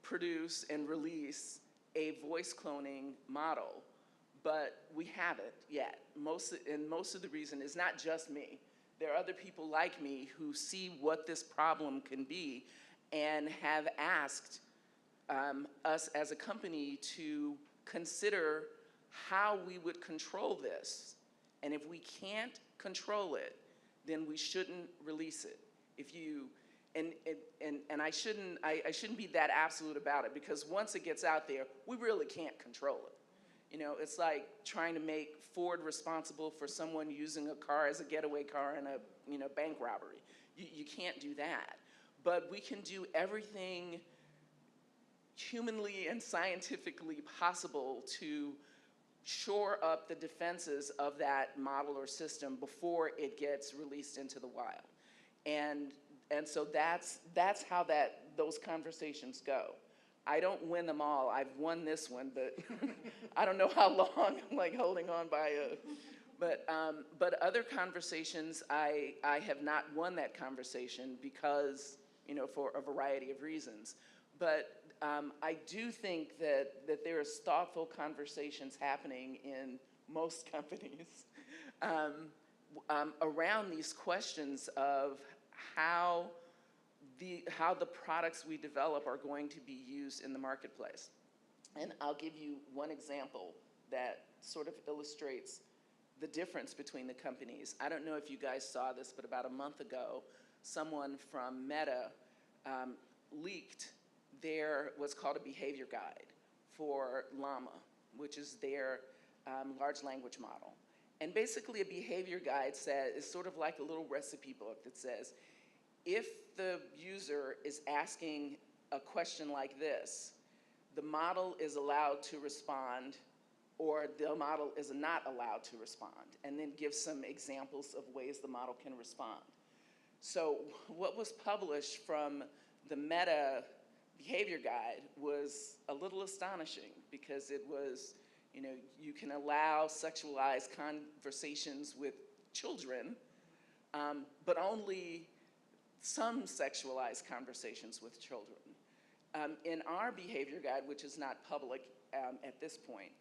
produce and release a voice cloning model, but we haven't yet. Most of the reason is not just me. There are other people like me who see what this problem can be and have asked us as a company to consider how we would control this. And if we can't control it, then we shouldn't release it. If you, and I shouldn't be that absolute about it, because once it gets out there, we really can't control it. It's like trying to make Ford responsible for someone using a car as a getaway car in a bank robbery. You can't do that. But we can do everything humanly and scientifically possible to shore up the defenses of that model or system before it gets released into the wild. And so that's how those conversations go. I don't win them all. I've won this one, but I don't know how long I'm like holding on by but other conversations, I have not won that conversation because for a variety of reasons. But I do think that there's thoughtful conversations happening in most companies around these questions of how the products we develop are going to be used in the marketplace. And I'll give you one example that sort of illustrates the difference between the companies. I don't know if you guys saw this, but about a month ago, someone from Meta leaked what's called a behavior guide for Llama, which is their large language model. And basically a behavior guide is sort of like a little recipe book that says, if the user is asking a question like this, the model is allowed to respond, or the model is not allowed to respond, and then give some examples of ways the model can respond. So what was published from the Meta behavior guide was a little astonishing, because it was, you can allow sexualized conversations with children, but only some sexualized conversations with children. In our behavior guide, which is not public at this point,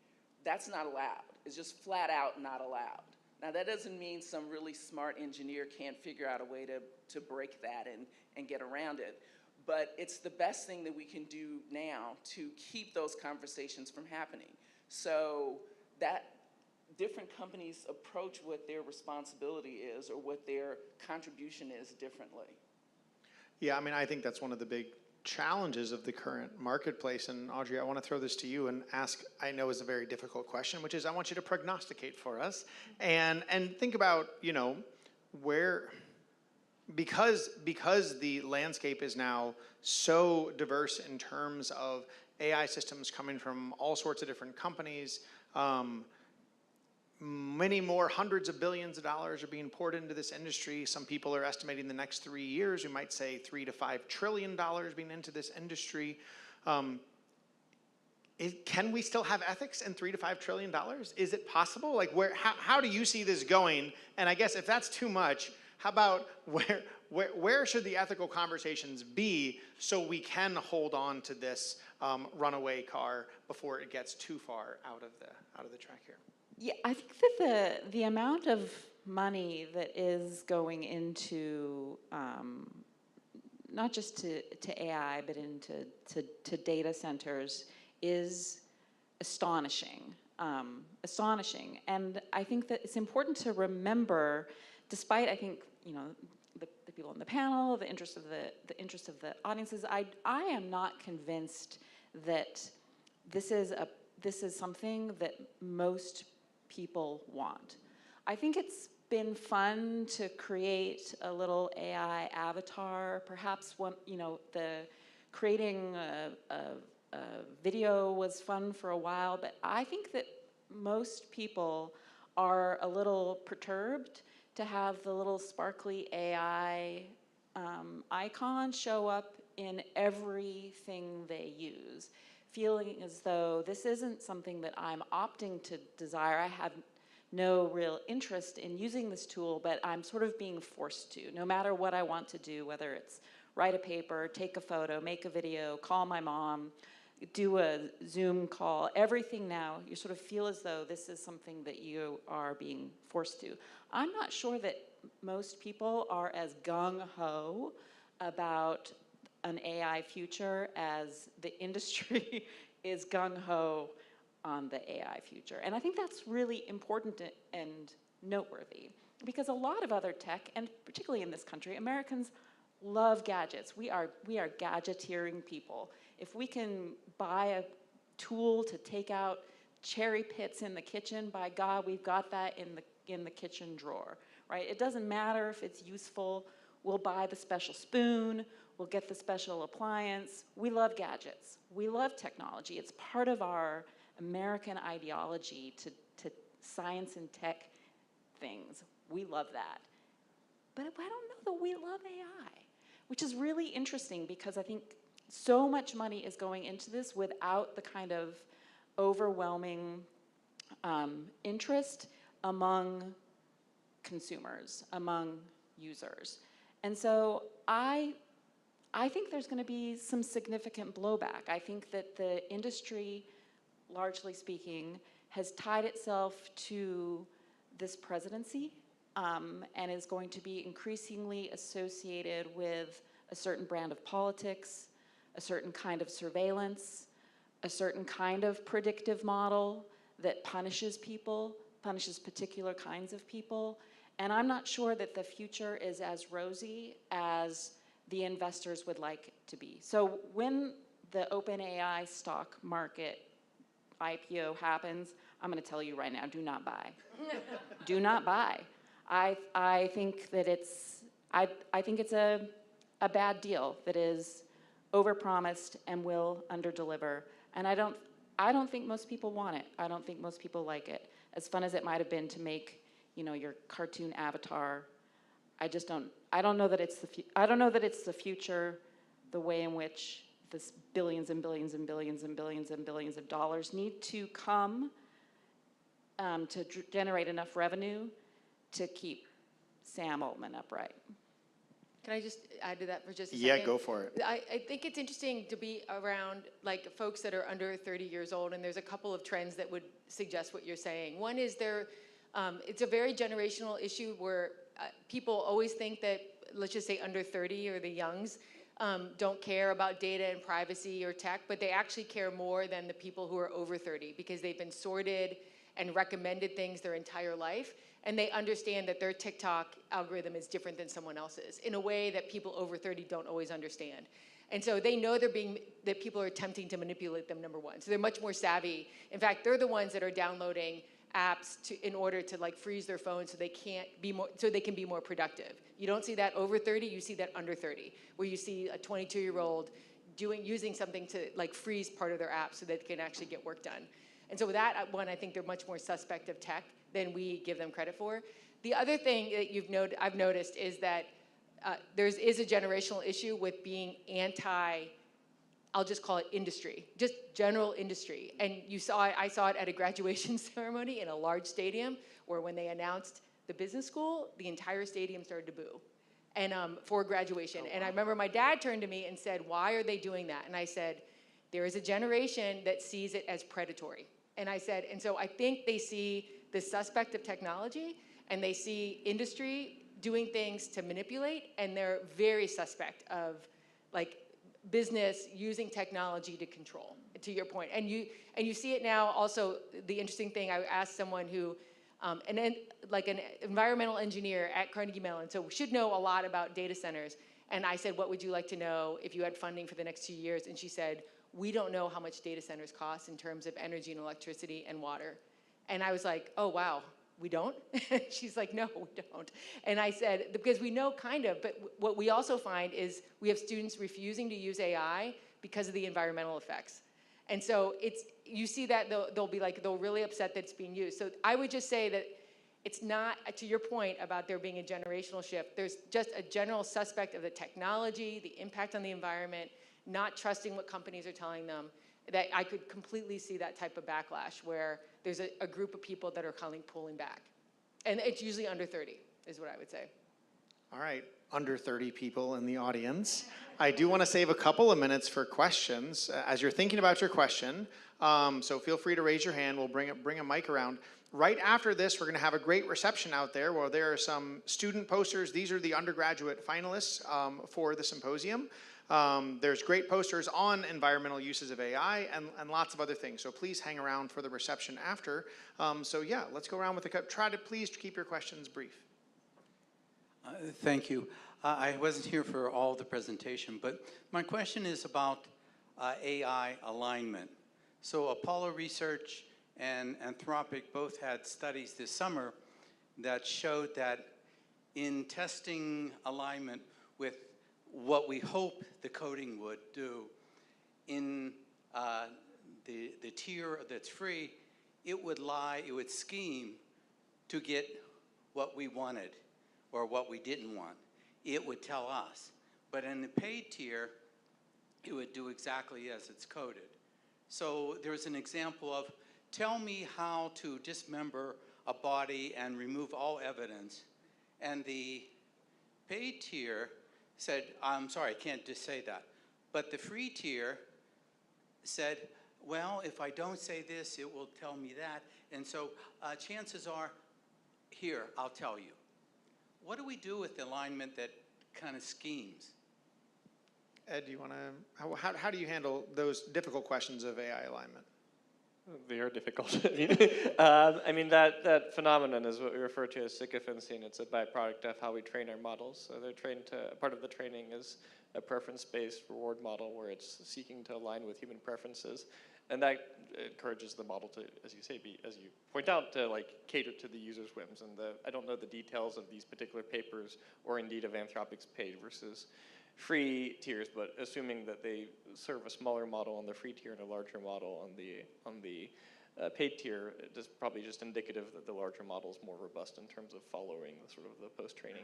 that's not allowed. It's just flat out not allowed. Now that doesn't mean some really smart engineer can't figure out a way to break that and get around it. But it's the best thing that we can do now to keep those conversations from happening. So that different companies approach what their responsibility is or what their contribution is differently. Yeah, I mean, I think that's one of the big challenges of the current marketplace. And Audrey, I want to throw this to you and ask, I know is a very difficult question, which is I want you to prognosticate for us and think about, where, because the landscape is now so diverse in terms of AI systems coming from all sorts of different companies, many more hundreds of billions of dollars are being poured into this industry. Some people are estimating the next 3 years, we might say $3 to $5 trillion being into this industry. Can we still have ethics in $3 to $5 trillion? Is it possible? Like, how do you see this going? And I guess if that's too much, how about where should the ethical conversations be so we can hold on to this runaway car before it gets too far out of the track here? Yeah, I think that the amount of money that is going into not just to AI, but into data centers is astonishing. And I think that it's important to remember, despite I think the people on the panel, the interest of the audiences, I am not convinced that this is something that most people want. I think it's been fun to create a little AI avatar. Perhaps creating a video was fun for a while, but I think that most people are a little perturbed to have the little sparkly AI icon show up in everything they use, feeling as though this isn't something that I'm opting to desire. I have no real interest in using this tool, but I'm sort of being forced to, no matter what I want to do, whether it's write a paper, take a photo, make a video, call my mom, do a Zoom call, everything now, you sort of feel as though this is something that you are being forced to. I'm not sure that most people are as gung-ho about an AI future as the industry is gung-ho on the AI future. And I think that's really important and noteworthy, because a lot of other tech, and particularly in this country, Americans love gadgets. We are gadgeteering people. If we can buy a tool to take out cherry pits in the kitchen, by God, we've got that in the kitchen drawer, right? It doesn't matter if it's useful. We'll buy the special spoon. We'll get the special appliance. We love gadgets. We love technology. It's part of our American ideology to science and tech things. We love that. But I don't know that we love AI, which is really interesting, because I think so much money is going into this without the kind of overwhelming interest among consumers, among users. And so I I think there's going to be some significant blowback. I think that the industry, largely speaking, has tied itself to this presidency and is going to be increasingly associated with a certain brand of politics, a certain kind of surveillance, a certain kind of predictive model that punishes people, punishes particular kinds of people. And I'm not sure that the future is as rosy as the investors would like it to be. So when the OpenAI stock market IPO happens, I'm going to tell you right now, do not buy. Do not buy. I think that it's a bad deal that is overpromised and will underdeliver. And I don't think most people want it. I don't think most people like it. As fun as it might have been to make, your cartoon avatar, I don't know that it's the future, the way in which this billions and billions and billions and billions and billions of dollars need to come to generate enough revenue to keep Sam Altman upright. Can I just add to that for just a second? Yeah, go for it. I think it's interesting to be around like folks that are under 30 years old, and there's a couple of trends that would suggest what you're saying. One is it's a very generational issue where people always think that, let's just say under 30 or the youngs, don't care about data and privacy or tech, but they actually care more than the people who are over 30 because they've been sorted and recommended things their entire life, and they understand that their TikTok algorithm is different than someone else's in a way that people over 30 don't always understand. And so they know that people are attempting to manipulate them, number one. So they're much more savvy. In fact, they're the ones that are downloading apps in order to like freeze their phone so they can be more productive. You don't see that over 30, you see that under 30, where you see a 22-year-old using something to like freeze part of their app so that they can actually get work done. And so with that one, I think they're much more suspect of tech than we give them credit for. The other thing that I've noticed is that there is a generational issue with being anti, I'll just call it industry, just general industry. And I saw it at a graduation ceremony in a large stadium where when they announced the business school, the entire stadium started to boo and for graduation. Oh, wow. And I remember my dad turned to me and said, "Why are they doing that?" And I said, "There is a generation that sees it as predatory." And I said, and so I think they see the suspect of technology and they see industry doing things to manipulate, and they're very suspect of like business using technology to control, to your point. And you see it now also. The interesting thing, I asked someone who, an environmental engineer at Carnegie Mellon, so should know a lot about data centers. And I said, "What would you like to know if you had funding for the next 2 years?" And she said, "We don't know how much data centers cost in terms of energy and electricity and water." And I was like, "Oh, wow, we don't?" She's like, "No, we don't." And I said, because we know kind of, but what we also find is we have students refusing to use AI because of the environmental effects. And so you see that they'll really upset that it's being used. So I would just say that it's not, to your point about there being a generational shift, there's just a general suspect of the technology, the impact on the environment, not trusting what companies are telling them, that I could completely see that type of backlash where there's a group of people that are kind of pulling back. And it's usually under 30 is what I would say. All right, under 30 people in the audience. I do want to save a couple of minutes for questions as you're thinking about your question. So feel free to raise your hand. We'll bring a mic around. Right after this, we're going to have a great reception out there where there are some student posters. These are the undergraduate finalists for the symposium. There's great posters on environmental uses of AI and lots of other things. So please hang around for the reception after. So yeah, let's go around with try to please keep your questions brief. Thank you. I wasn't here for all the presentation, but my question is about AI alignment. So Apollo Research and Anthropic both had studies this summer that showed that in testing alignment with what we hope the coding would do in the tier that's free, it would scheme to get what we wanted or what we didn't want. It would tell us. But in the paid tier, it would do exactly as it's coded. So there's an example of, tell me how to dismember a body and remove all evidence. And the paid tier said, I'm sorry, I can't just say that. But the free tier said, well, if I don't say this, it will tell me that. And so chances are, here, I'll tell you. What do we do with the alignment that kind of schemes? Ed, do you want to, how do you handle those difficult questions of AI alignment? They are difficult. I mean, that phenomenon is what we refer to as sycophancy, and it's a byproduct of how we train our models. So they're trained to, part of the training is a preference-based reward model where it's seeking to align with human preferences. And that encourages the model to, as you say, as you point out, to like cater to the user's whims. And I don't know the details of these particular papers or indeed of Anthropic's paid versus free tiers, but assuming that they serve a smaller model on the free tier and a larger model on the paid tier, it is probably just indicative that the larger model is more robust in terms of following the sort of the post-training.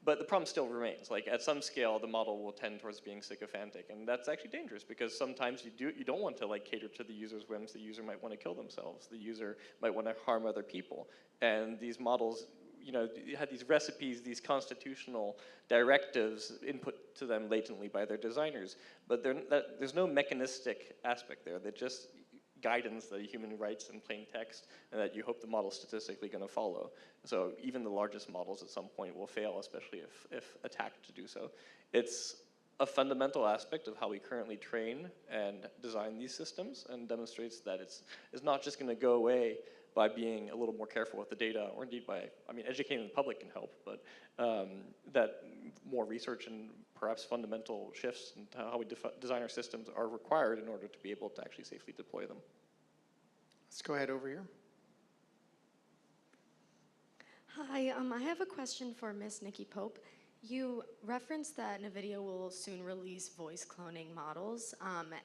But the problem still remains. Like at some scale, the model will tend towards being sycophantic, and that's actually dangerous because sometimes you don't want to like cater to the user's whims. The user might want to kill themselves. The user might want to harm other people, and these models, you know, had these recipes, these constitutional directives input to them latently by their designers, but there's no mechanistic aspect there. They're just guidance that a human writes in plain text and that you hope the model's statistically going to follow. So even the largest models at some point will fail, especially if attacked to do so. It's a fundamental aspect of how we currently train and design these systems, and demonstrates that it's not just going to go away by being a little more careful with the data, or indeed by, I mean, educating the public can help, but that more research and perhaps fundamental shifts in how we design our systems are required in order to be able to actually safely deploy them. Let's go ahead over here. Hi, I have a question for Miss Nikki Pope. You referenced that NVIDIA will soon release voice cloning models,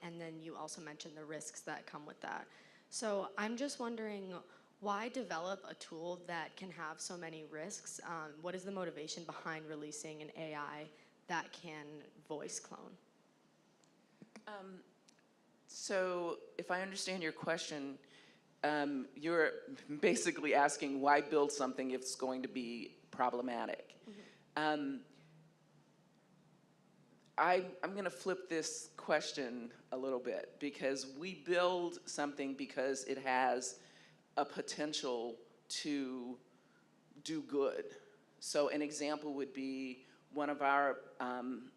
and then you also mentioned the risks that come with that. So I'm just wondering, why develop a tool that can have so many risks? What is the motivation behind releasing an AI that can voice clone? So if I understand your question, you're basically asking why build something if it's going to be problematic. Mm-hmm. I'm going to flip this question a little bit, because we build something because it has a potential to do good. So an example would be one of our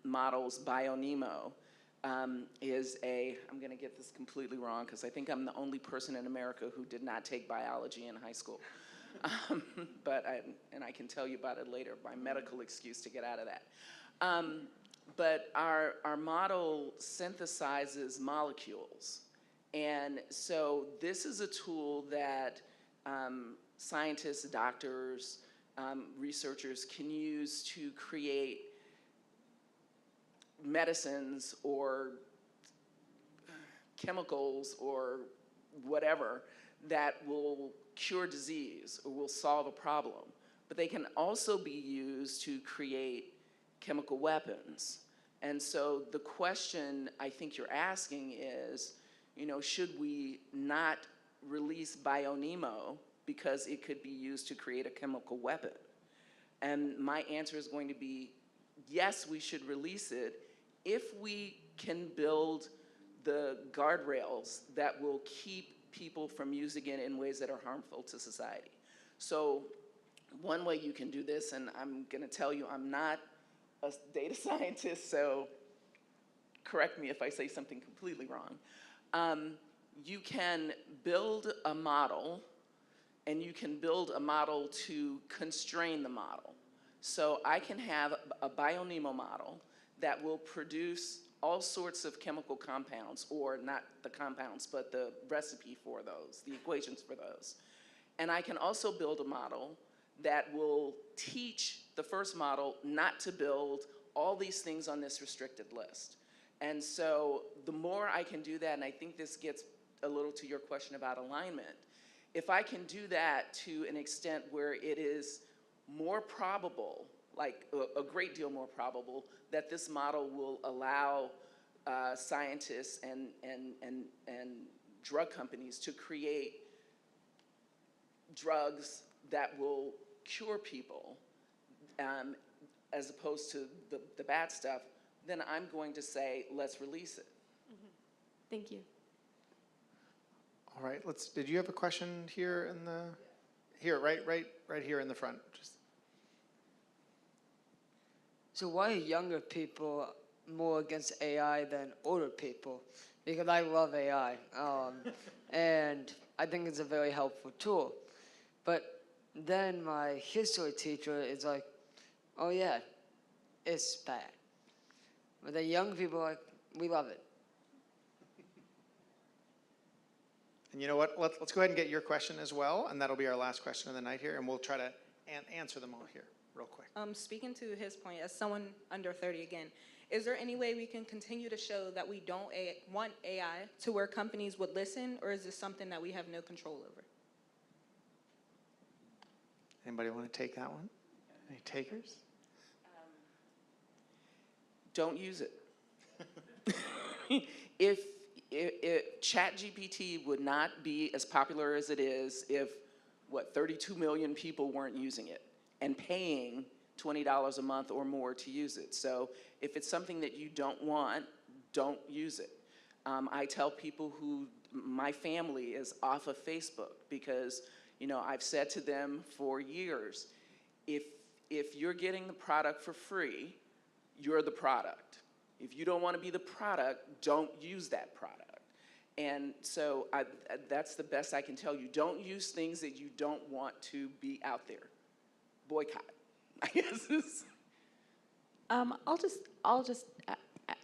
models, BioNemo, is I'm going to get this completely wrong because I think I'm the only person in America who did not take biology in high school. But I can tell you about it later, my medical excuse to get out of that. But our model synthesizes molecules. And so this is a tool that scientists, doctors, researchers can use to create medicines or chemicals or whatever that will cure disease or will solve a problem. But they can also be used to create chemical weapons. And so the question I think you're asking is, you know, should we not release BioNemo because it could be used to create a chemical weapon? And my answer is going to be, yes, we should release it if we can build the guardrails that will keep people from using it in ways that are harmful to society. So one way you can do this, and I'm going to tell you I'm not a data scientist, so correct me if I say something completely wrong. You can build a model, and you can build a model to constrain the model. So I can have a BioNemo model that will produce all sorts of chemical compounds, or not the compounds, but the recipe for those, the equations for those. And I can also build a model that will teach the first model not to build all these things on this restricted list. And so the more I can do that, and I think this gets a little to your question about alignment, if I can do that to an extent where it is more probable, like a great deal more probable, that this model will allow scientists and drug companies to create drugs that will cure people, as opposed to the bad stuff, then I'm going to say, let's release it. Thank you. All right, did you have a question here in the, here, right here in the front? So why are younger people more against AI than older people? Because I love AI, and I think it's a very helpful tool. But then my history teacher is like, oh yeah, it's bad. But the young people are like, we love it. And you know what, let's go ahead and get your question as well, and that'll be our last question of the night here, and we'll try to answer them all here real quick. Speaking to his point, as someone under 30 again, is there any way we can continue to show that we don't want AI to where companies would listen, or is this something that we have no control over? Anybody want to take that one? Any takers? Don't use it. If ChatGPT would not be as popular as it is if, 32 million people weren't using it and paying $20 a month or more to use it. So if it's something that you don't want, don't use it. I tell people my family is off of Facebook because, I've said to them for years, if you're getting the product for free, you're the product. If you don't want to be the product, don't use that product. And so that's the best I can tell you. Don't use things that you don't want to be out there. Boycott, I guess. I'll just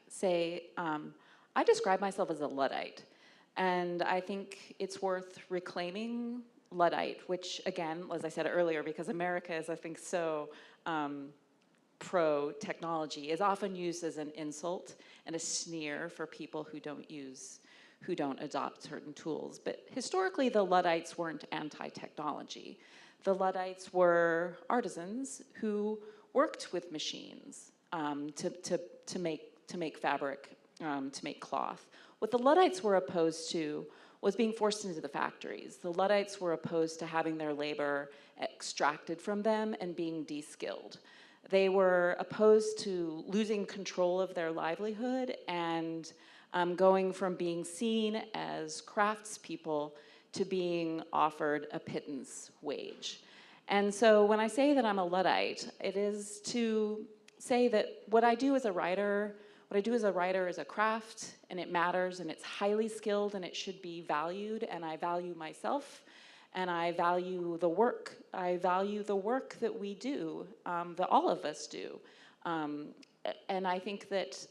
say I describe myself as a Luddite, and I think it's worth reclaiming Luddite, which again, as I said earlier, because America is, I think, so pro-technology, is often used as an insult and a sneer for people who don't adopt certain tools. But historically, the Luddites weren't anti-technology. The Luddites were artisans who worked with machines to make fabric, to make cloth. What the Luddites were opposed to was being forced into the factories. The Luddites were opposed to having their labor extracted from them and being de-skilled. They were opposed to losing control of their livelihood and going from being seen as craftspeople to being offered a pittance wage. And so when I say that I'm a Luddite, it is to say that what I do as a writer is a craft, and it matters, and it's highly skilled, and it should be valued, and I value myself, and I value the work. I value the work that we do, that all of us do. And I think that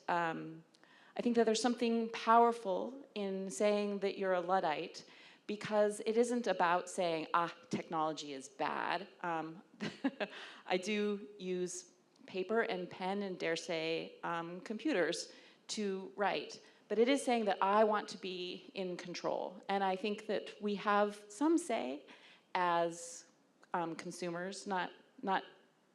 there's something powerful in saying that you're a Luddite, because it isn't about saying, technology is bad. I do use paper and pen and, dare say, computers to write. But it is saying that I want to be in control. And I think that we have some say as consumers, not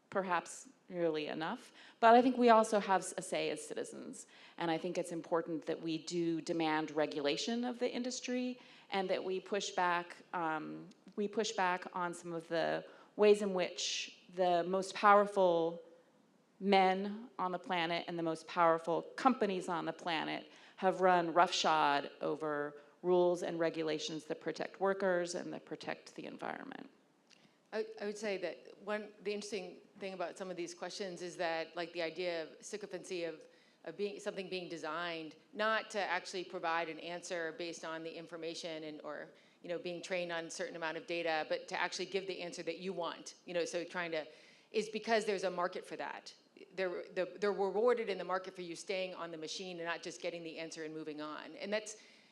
perhaps nearly enough, but I think we also have a say as citizens. And I think it's important that we do demand regulation of the industry, and that we push back on some of the ways in which the most powerful men on the planet and the most powerful companies on the planet have run roughshod over rules and regulations that protect workers and that protect the environment. I would say that the interesting thing about some of these questions is that, like, the idea of sycophancy of something being designed not to actually provide an answer based on the information or being trained on a certain amount of data, but to actually give the answer that you want. So is because there's a market for that. They're rewarded in the market for you staying on the machine and not just getting the answer and moving on.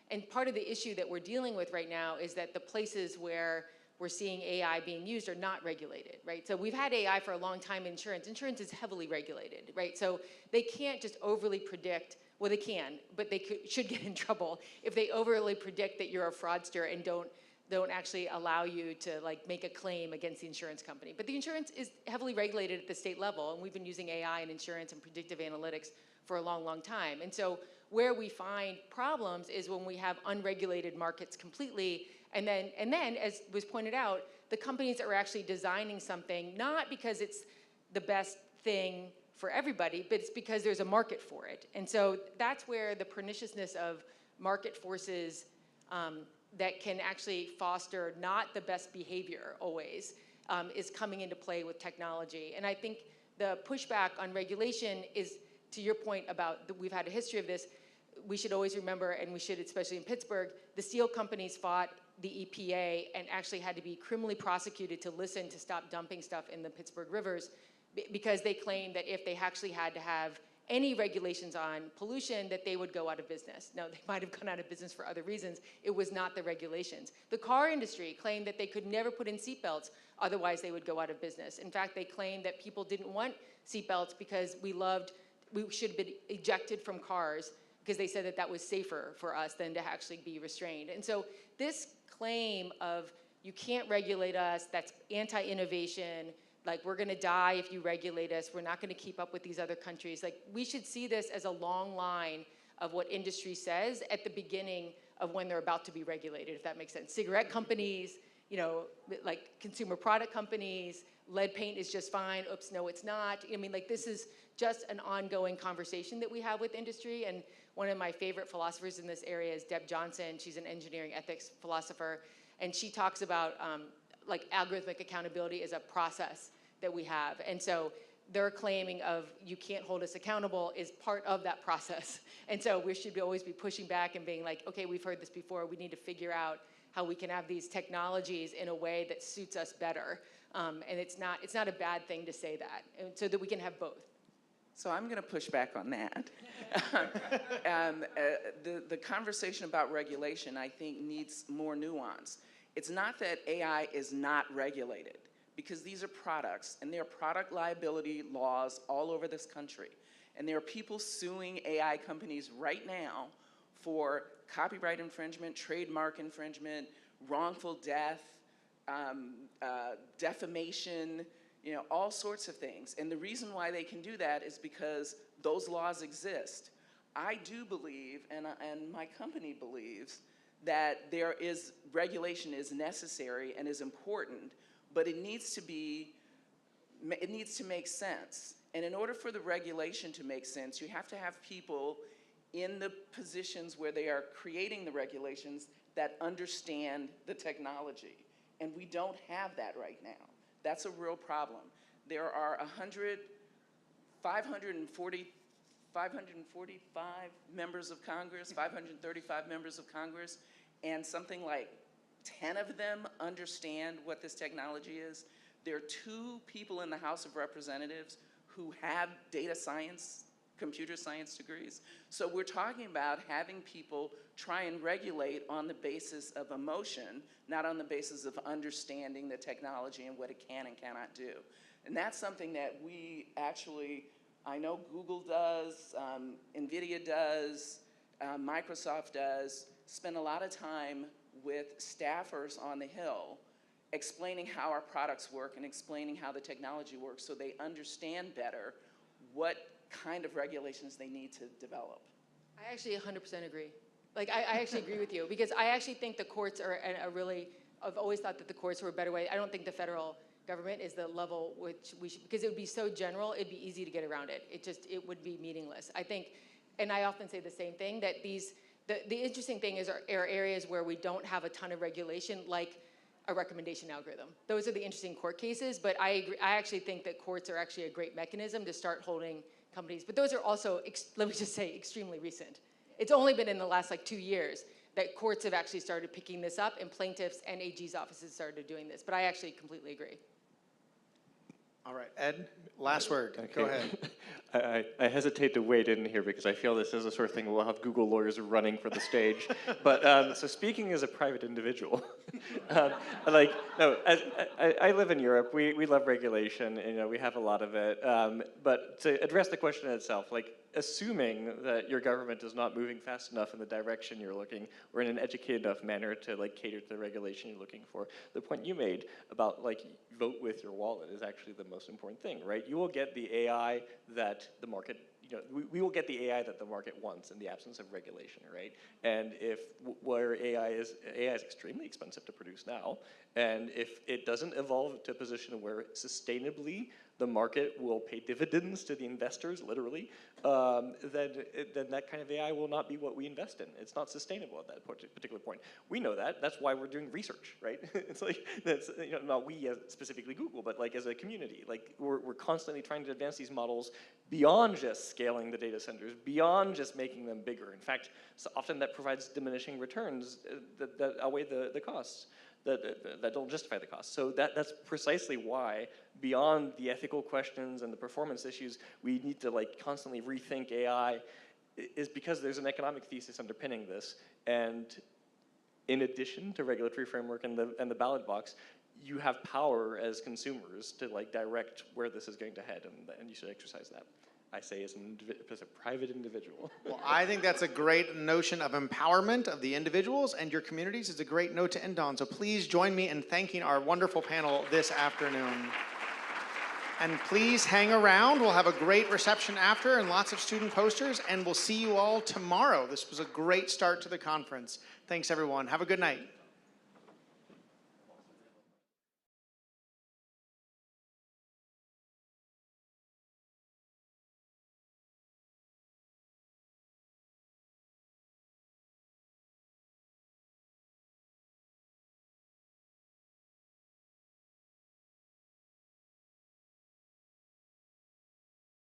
And part of the issue that we're dealing with right now is that the places where we're seeing AI being used are not regulated, right? So we've had AI for a long time in insurance. Insurance is heavily regulated, right? So they can't just overly predict, well, they can, but they should get in trouble if they overly predict that you're a fraudster and don't actually allow you to, like, make a claim against the insurance company. But the insurance is heavily regulated at the state level, and we've been using AI in insurance and predictive analytics for a long, long time. And so where we find problems is when we have unregulated markets completely, and then, as was pointed out, the companies are actually designing something not because it's the best thing for everybody, but it's because there's a market for it. And so that's where the perniciousness of market forces that can actually foster not the best behavior always is coming into play with technology. And I think the pushback on regulation is, to your point about we've had a history of this, we should always remember, and we should, especially in Pittsburgh, the steel companies fought the EPA and actually had to be criminally prosecuted to listen to stop dumping stuff in the Pittsburgh rivers because they claimed that if they actually had to have any regulations on pollution, that they would go out of business. Now, they might have gone out of business for other reasons. It was not the regulations. The car industry claimed that they could never put in seatbelts, otherwise they would go out of business. In fact, they claimed that people didn't want seatbelts because we should have been ejected from cars because they said that that was safer for us than to actually be restrained. And so this claim of you can't regulate us, that's anti-innovation, like we're gonna die if you regulate us, we're not gonna keep up with these other countries. Like we should see this as a long line of what industry says at the beginning of when they're about to be regulated, if that makes sense. Cigarette companies, you know, like consumer product companies, lead paint is just fine, oops, no it's not. I mean, like this is just an ongoing conversation that we have with industry, and one of my favorite philosophers in this area is Deb Johnson. She's an engineering ethics philosopher, and she talks about like algorithmic accountability is a process that we have. And so their claiming of you can't hold us accountable is part of that process. And so we should always be pushing back and being like, okay, we've heard this before, we need to figure out how we can have these technologies in a way that suits us better. And it's not a bad thing to say that, so that we can have both. So I'm going to push back on that. The conversation about regulation, I think, needs more nuance. It's not that AI is not regulated, because these are products, and there are product liability laws all over this country. And there are people suing AI companies right now for copyright infringement, trademark infringement, wrongful death, defamation, you know, all sorts of things. And the reason why they can do that is because those laws exist. I do believe, and my company believes, that regulation is necessary and is important, but it needs to make sense. And in order for the regulation to make sense, you have to have people in the positions where they are creating the regulations that understand the technology. And we don't have that right now. That's a real problem. There are 545 members of Congress, 535 members of Congress, and something like 10 of them understand what this technology is. There are 2 people in the House of Representatives who have data science, computer science degrees. So we're talking about having people try and regulate on the basis of emotion, not on the basis of understanding the technology and what it can and cannot do. And that's something that we actually, I know Google does, NVIDIA does, Microsoft does, spend a lot of time with staffers on the Hill explaining how our products work and explaining how the technology works so they understand better what kind of regulations they need to develop. I actually 100% agree. Like, I actually agree with you, because I actually think the courts are I've always thought that the courts were a better way. I don't think the federal government is the level which we should, because it would be so general, it'd be easy to get around it. It would be meaningless. I think, and I often say the same thing, that the interesting thing is are areas where we don't have a ton of regulation, like a recommendation algorithm. Those are the interesting court cases, but I agree. I actually think that courts are actually a great mechanism to start holding companies, but those are also, let me just say, extremely recent. It's only been in the last 2 years that courts have actually started picking this up, and plaintiffs and AG's offices started doing this, but I actually completely agree. All right, Ed, last word. Okay. Go ahead. I hesitate to wade in here because I feel this is the sort of thing we'll have Google lawyers running for the stage. But so speaking as a private individual, I live in Europe. We love regulation. And, we have a lot of it. But to address the question itself, assuming that your government is not moving fast enough in the direction you're looking, or in an educated enough manner to cater to the regulation you're looking for, the point you made about vote with your wallet is actually the most important thing, right? You will get the AI that the market, we will get the AI that the market wants in the absence of regulation, right? And where AI is extremely expensive to produce now, and if it doesn't evolve to a position where sustainably the market will pay dividends to the investors, literally, then that kind of AI will not be what we invest in. It's not sustainable at that particular point. We know that. That's why we're doing research, right? It's like, that's, not we as specifically Google, but like as a community. Like we're constantly trying to advance these models beyond just scaling the data centers, beyond just making them bigger. In fact, so often that provides diminishing returns that outweigh the costs. That don't justify the cost. So that's precisely why, beyond the ethical questions and the performance issues, we need to like constantly rethink AI, is because there's an economic thesis underpinning this. And in addition to regulatory framework and the ballot box, you have power as consumers to like direct where this is going to head, and you should exercise that. I say as a private individual. Well, I think that's a great notion of empowerment of the individuals and your communities. It's a great note to end on. So please join me in thanking our wonderful panel this afternoon. And please hang around. We'll have a great reception after and lots of student posters, and we'll see you all tomorrow. This was a great start to the conference. Thanks, everyone. Have a good night.